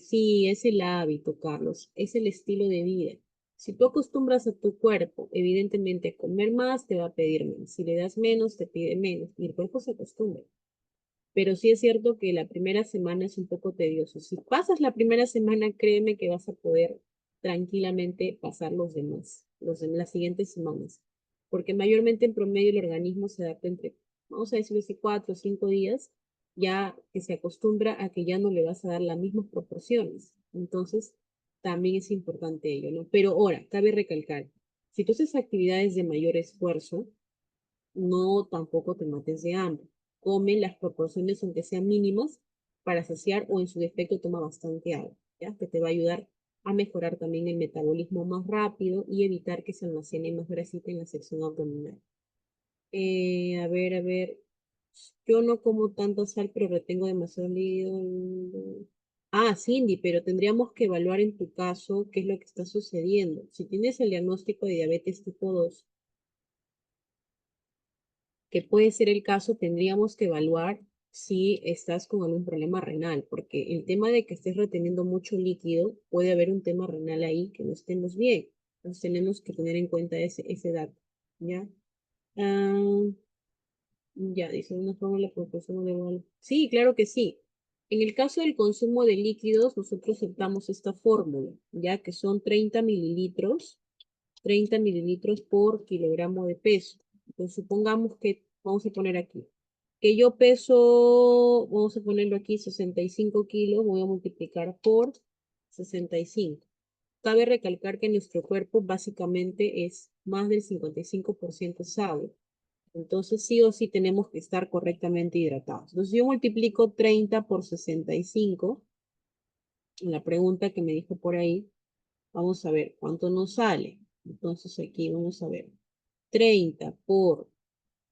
Sí, es el hábito, Carlos. Es el estilo de vida. Si tú acostumbras a tu cuerpo, evidentemente, a comer más, te va a pedir menos. Si le das menos, te pide menos. Y el cuerpo se acostumbra. Pero sí es cierto que la primera semana es un poco tedioso. Si pasas la primera semana, créeme que vas a poder tranquilamente pasar los demás, las siguientes semanas. Porque mayormente en promedio el organismo se adapta entre vamos a decir hace 4 o 5 días, ya que se acostumbra a que ya no le vas a dar las mismas proporciones. Entonces, también es importante ello, ¿no? Pero ahora, cabe recalcar, si tú haces actividades de mayor esfuerzo, no tampoco te mates de hambre. Come las proporciones, aunque sean mínimas, para saciar o en su defecto toma bastante agua, ¿ya? Que te va a ayudar a mejorar también el metabolismo más rápido y evitar que se almacene más grasita en la sección abdominal. A ver, yo no como tanta sal, pero retengo demasiado líquido. Ah, Cindy, pero tendríamos que evaluar en tu caso qué es lo que está sucediendo. Si tienes el diagnóstico de diabetes tipo 2, que puede ser el caso, tendríamos que evaluar si estás con algún problema renal, porque el tema de que estés reteniendo mucho líquido, puede haber un tema renal ahí que no estemos bien. Entonces tenemos que tener en cuenta ese dato, ¿ya? Ah, ya, dice una fórmula por consumo de igual. Sí, claro que sí. En el caso del consumo de líquidos, nosotros optamos esta fórmula, ya que son 30 mililitros por kilogramo de peso. Entonces, supongamos que, vamos a poner aquí, que yo peso, vamos a ponerlo aquí, 65 kilos, voy a multiplicar por 65. Cabe recalcar que nuestro cuerpo básicamente es más del 55% agua. Entonces, sí o sí tenemos que estar correctamente hidratados. Entonces, yo multiplico 30 por 65. La pregunta que me dijo por ahí, vamos a ver cuánto nos sale. Entonces, aquí vamos a ver. 30 por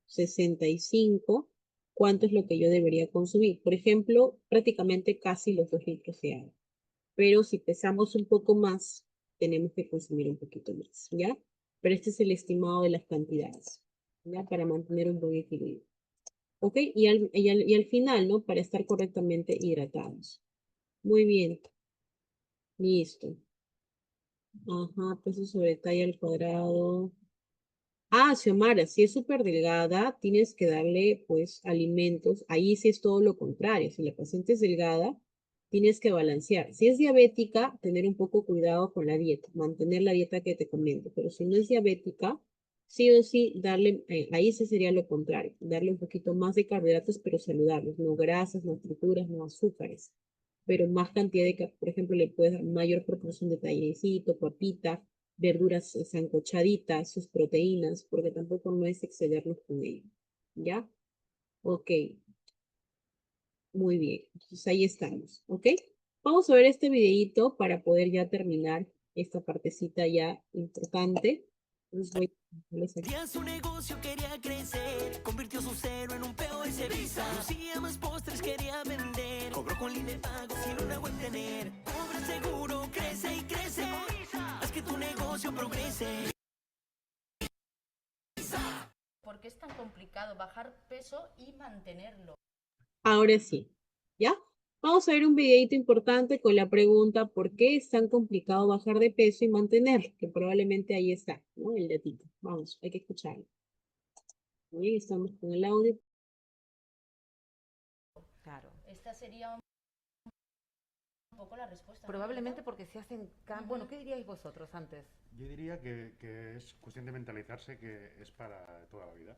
65, ¿cuánto es lo que yo debería consumir? Por ejemplo, prácticamente casi los 2 litros de agua. Pero si pesamos un poco más, tenemos que consumir un poquito más, ¿ya? Pero este es el estimado de las cantidades, ¿ya? Para mantener un buen equilibrio. ¿Ok? Y al final, ¿no? Para estar correctamente hidratados. Muy bien. Listo. Ajá, peso sobre talla al cuadrado. Ah, Xiomara, si es súper delgada, tienes que darle, pues, alimentos. Ahí sí es todo lo contrario. Si la paciente es delgada, tienes que balancear. Si es diabética, tener un poco cuidado con la dieta, mantener la dieta que te comento. Pero si no es diabética, sí o sí, darle, ahí sí sería lo contrario, darle un poquito más de carbohidratos, pero saludables, no grasas, no frituras, no azúcares. Pero más cantidad por ejemplo, le puedes dar mayor proporción de tallecito, papita, verduras sancochaditas, sus proteínas, porque tampoco no es excedernos con ello. ¿Ya? Ok, muy bien. Entonces ahí estamos, ¿ok? Vamos a ver este videito para poder ya terminar esta partecita ya importante. Entonces voy a ponerles aquí. Ya su negocio quería crecer, convirtió su cero en un POS Visa. Lucía más postres quería vender, cobró con línea de pago sin una web tener. Cobra seguro, crece y crece, haz que tu negocio progrese. ¿Por qué es tan complicado bajar peso y mantenerlo? Ahora sí, ¿ya? Vamos a ver un videito importante con la pregunta ¿por qué es tan complicado bajar de peso y mantenerlo? Que probablemente ahí está, ¿no? El datito. Vamos, hay que escucharlo. Muy bien, estamos con el audio. Claro. Esta sería un poco la respuesta, ¿no? Probablemente porque se hacen... Bueno, ¿qué diríais vosotros antes? Yo diría que es cuestión de mentalizarse que es para toda la vida.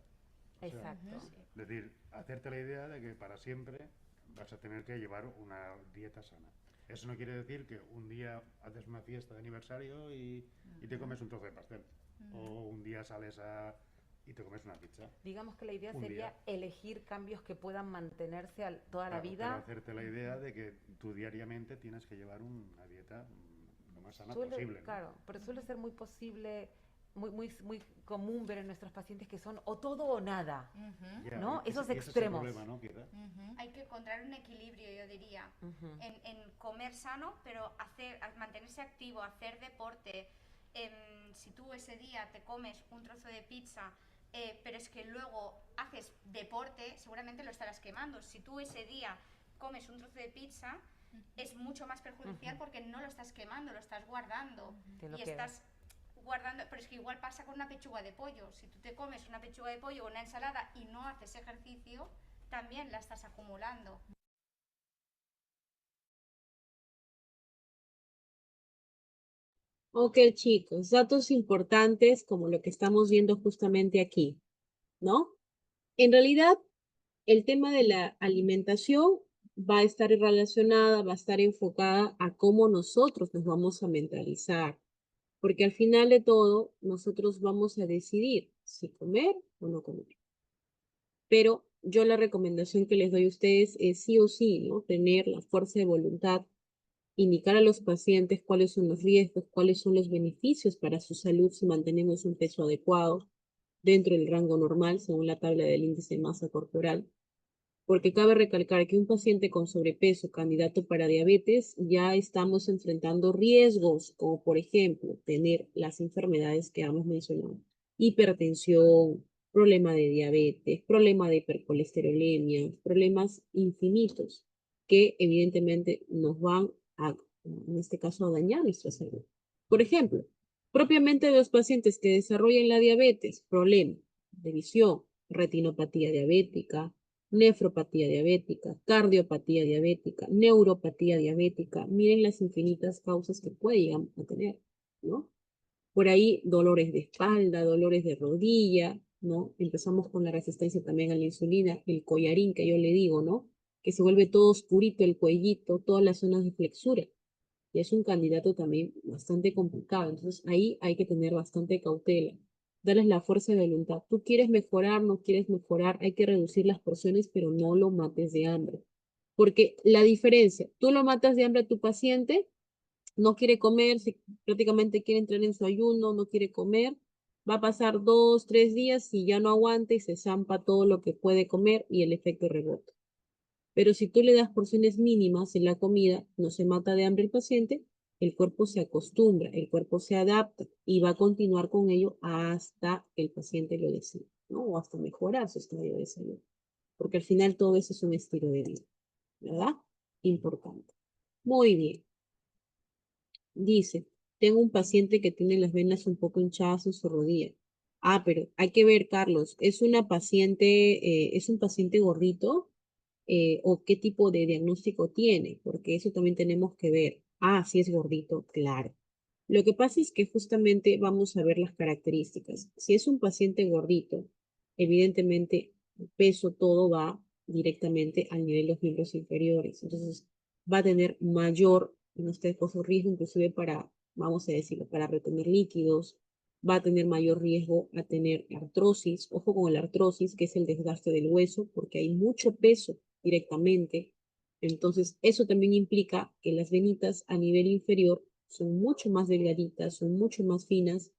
O sea, Exacto. es decir, hacerte la idea de que para siempre vas a tener que llevar una dieta sana. Eso no quiere decir que un día haces una fiesta de aniversario y te comes un trozo de pastel. O un día sales y te comes una pizza. Digamos que la idea Un sería día. elegir cambios que puedan mantenerse toda la Claro, pero vida. hacerte la idea de que tú diariamente tienes que llevar una dieta lo más sana Suele, posible, ¿no? claro, pero suele ser muy posible, muy común ver en nuestros pacientes que son o todo o nada, Ya, ¿no? ese- Esos ese es el extremos. problema, ¿no? Quizá. Hay que encontrar un equilibrio, yo diría, Ujú. en comer sano, pero mantenerse activo, hacer deporte. Si tú ese día te comes un trozo de pizza, pero es que luego haces deporte, seguramente lo estarás quemando. Si tú ese día comes un trozo de pizza, es mucho más perjudicial porque no lo estás quemando, lo estás guardando. Te lo Y quedas. estás guardando, pero es que igual pasa con una pechuga de pollo. Si tú te comes una pechuga de pollo o una ensalada y no haces ejercicio, también la estás acumulando. Ok, chicos, datos importantes como lo que estamos viendo justamente aquí, ¿no? En realidad, el tema de la alimentación va a estar relacionada, va a estar enfocada a cómo nosotros nos vamos a mentalizar, porque al final de todo, nosotros vamos a decidir si comer o no comer. Pero yo la recomendación que les doy a ustedes es sí o sí, ¿no? Tener la fuerza de voluntad, indicar a los pacientes cuáles son los riesgos, cuáles son los beneficios para su salud si mantenemos un peso adecuado dentro del rango normal, según la tabla del índice de masa corporal. Porque cabe recalcar que un paciente con sobrepeso, candidato para diabetes, ya estamos enfrentando riesgos, como por ejemplo, tener las enfermedades que hemos mencionado, hipertensión, problema de diabetes, problema de hipercolesterolemia, problemas infinitos que evidentemente nos van a, en este caso, a dañar nuestra salud. Por ejemplo, propiamente de los pacientes que desarrollan la diabetes, problema de visión, retinopatía diabética, nefropatía diabética, cardiopatía diabética, neuropatía diabética. Miren las infinitas causas que puede llegar a tener, ¿no? Por ahí dolores de espalda, dolores de rodilla, ¿no? Empezamos con la resistencia también a la insulina, el collarín que yo le digo, ¿no? Que se vuelve todo oscurito el cuellito, todas las zonas de flexura. Y es un candidato también bastante complicado. Entonces ahí hay que tener bastante cautela. Darles la fuerza de voluntad. Tú quieres mejorar, no quieres mejorar, hay que reducir las porciones, pero no lo mates de hambre. Porque la diferencia, tú lo matas de hambre a tu paciente, no quiere comer, prácticamente quiere entrar en su ayuno, no quiere comer, va a pasar 2, 3 días y ya no aguanta y se zampa todo lo que puede comer y el efecto rebota. Pero si tú le das porciones mínimas en la comida, no se mata de hambre el paciente, el cuerpo se acostumbra, el cuerpo se adapta y va a continuar con ello hasta que el paciente lo decida, ¿no? O hasta mejorar su estado de salud. Porque al final todo eso es un estilo de vida, ¿verdad? Importante. Muy bien. Dice, tengo un paciente que tiene las venas un poco hinchadas en su rodilla. Ah, pero hay que ver, Carlos, ¿es una paciente, es un paciente gordito? O qué tipo de diagnóstico tiene, porque eso también tenemos que ver. Ah, si es gordito, claro. Lo que pasa es que justamente vamos a ver las características. Si es un paciente gordito, evidentemente el peso todo va directamente al nivel de los miembros inferiores. Entonces va a tener mayor, en este caso, riesgo inclusive para, vamos a decirlo, para retener líquidos, va a tener mayor riesgo a tener artrosis. Ojo con la artrosis, que es el desgaste del hueso, porque hay mucho peso directamente. Entonces, eso también implica que las venitas a nivel inferior son mucho más delgaditas, son mucho más finas,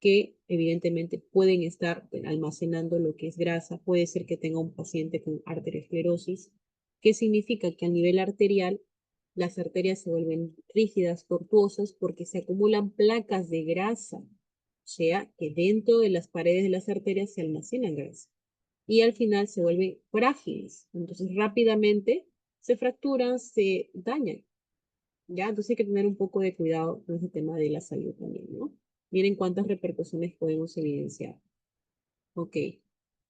que evidentemente pueden estar almacenando lo que es grasa. Puede ser que tenga un paciente con arteriosclerosis, que significa que a nivel arterial las arterias se vuelven rígidas, tortuosas, porque se acumulan placas de grasa. O sea, que dentro de las paredes de las arterias se almacenan grasa y al final se vuelven frágiles. Entonces rápidamente se fracturan, se dañan. ¿Ya? Entonces hay que tener un poco de cuidado con ese tema de la salud también, ¿no? Miren cuántas repercusiones podemos evidenciar. Ok.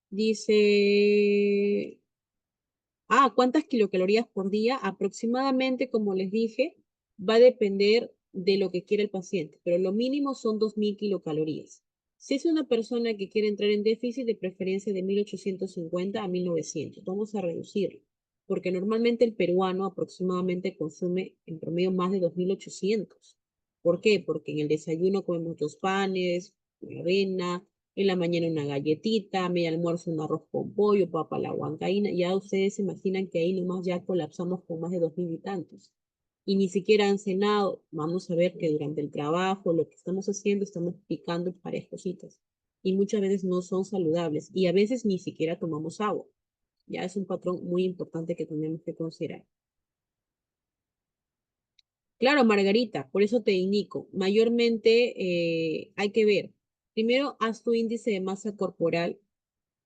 Dice, ¿cuántas kilocalorías por día? Aproximadamente, como les dije, va a depender de lo que quiera el paciente, pero lo mínimo son 2000 kilocalorías. Si es una persona que quiere entrar en déficit, de preferencia de 1850 a 1900, vamos a reducirlo, porque normalmente el peruano aproximadamente consume en promedio más de 2800. ¿Por qué? Porque en el desayuno comemos 2 panes, una avena, en la mañana una galletita, media almuerzo un arroz con pollo, papa a la huancaína. Ya ustedes se imaginan que ahí nomás ya colapsamos con más de 2000 y tantos. Y ni siquiera han cenado. Vamos a ver que durante el trabajo, lo que estamos haciendo, estamos picando varias cositas. Y muchas veces no son saludables. Y a veces ni siquiera tomamos agua. Ya es un patrón muy importante que tenemos que considerar. Claro, Margarita, por eso te indico, mayormente hay que ver. Primero, haz tu índice de masa corporal,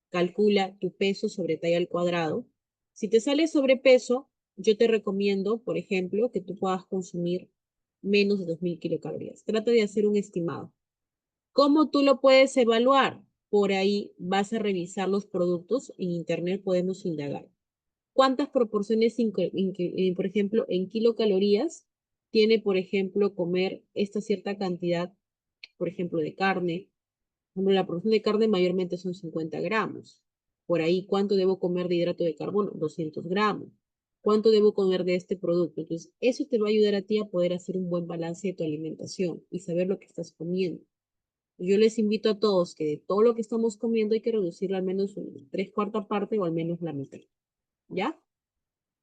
calcula tu peso sobre talla al cuadrado. Si te sale sobrepeso, yo te recomiendo, por ejemplo, que tú puedas consumir menos de 2000 kilocalorías. Trata de hacer un estimado. ¿Cómo tú lo puedes evaluar? Por ahí vas a revisar los productos. En internet podemos indagar. ¿Cuántas proporciones, por ejemplo, en kilocalorías tiene, por ejemplo, comer esta cierta cantidad, por ejemplo, de carne? La porción de carne mayormente son 50 gramos. Por ahí, ¿cuánto debo comer de hidrato de carbono? 200 gramos. ¿Cuánto debo comer de este producto? Entonces, eso te va a ayudar a ti a poder hacer un buen balance de tu alimentación y saber lo que estás comiendo. Yo les invito a todos que de todo lo que estamos comiendo hay que reducirlo al menos una 3/4 parte o al menos la mitad. ¿Ya?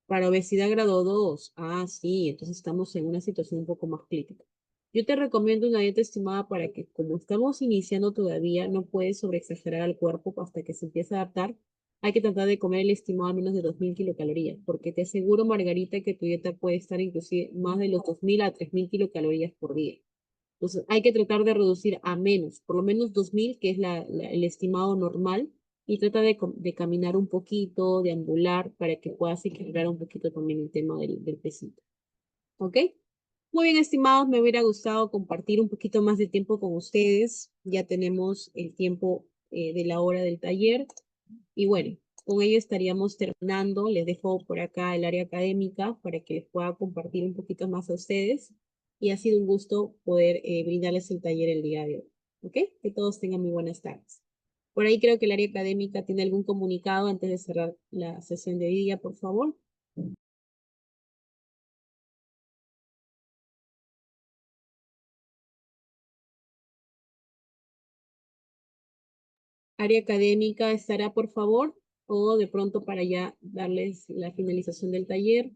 Para obesidad grado 2, sí, entonces estamos en una situación un poco más crítica. Yo te recomiendo una dieta estimada para que, como estamos iniciando todavía, no puedes sobreexagerar al cuerpo hasta que se empiece a adaptar. Hay que tratar de comer el estimado a menos de 2000 kilocalorías, porque te aseguro, Margarita, que tu dieta puede estar inclusive más de los 2000 a 3000 kilocalorías por día. Entonces, hay que tratar de reducir a menos, por lo menos 2000, que es el estimado normal, y trata de caminar un poquito, de ambular, para que puedas equilibrar un poquito también el tema del pesito. ¿Ok? Muy bien, estimados, me hubiera gustado compartir un poquito más de tiempo con ustedes. Ya tenemos el tiempo de la hora del taller. Y bueno, con ello estaríamos terminando. Les dejo por acá el área académica para que les pueda compartir un poquito más a ustedes. Y ha sido un gusto poder brindarles el taller el día de hoy. ¿Ok? Que todos tengan muy buenas tardes. Por ahí creo que el área académica tiene algún comunicado antes de cerrar la sesión de hoy día, por favor. Área académica estará, por favor, o de pronto para ya darles la finalización del taller.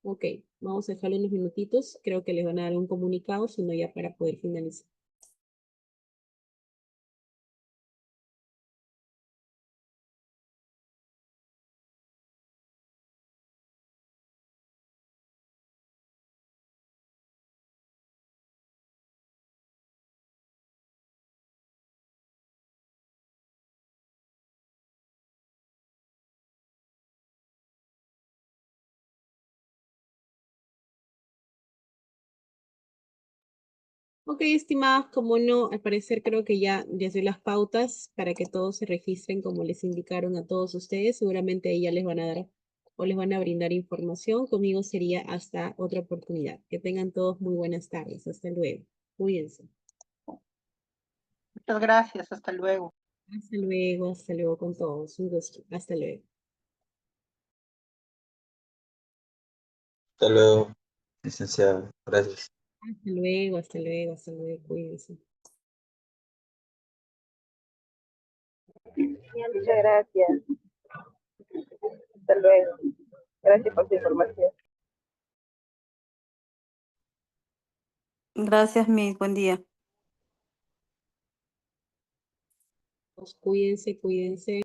Ok, vamos a dejarle unos minutitos. Creo que les van a dar un comunicado, sino ya para poder finalizar. Ok, estimadas, como no, al parecer creo que ya doy las pautas para que todos se registren como les indicaron a todos ustedes. Seguramente ahí ya les van a dar o les van a brindar información. Conmigo sería hasta otra oportunidad. Que tengan todos muy buenas tardes. Hasta luego. Cuídense. Muchas gracias, hasta luego. Hasta luego con todos. Un gusto. Hasta luego. Hasta luego, licenciado. Gracias. Hasta luego, hasta luego, hasta luego. Cuídense. Muchas gracias. Hasta luego. Gracias por su información. Gracias, Miss. Buen día. Cuídense, cuídense.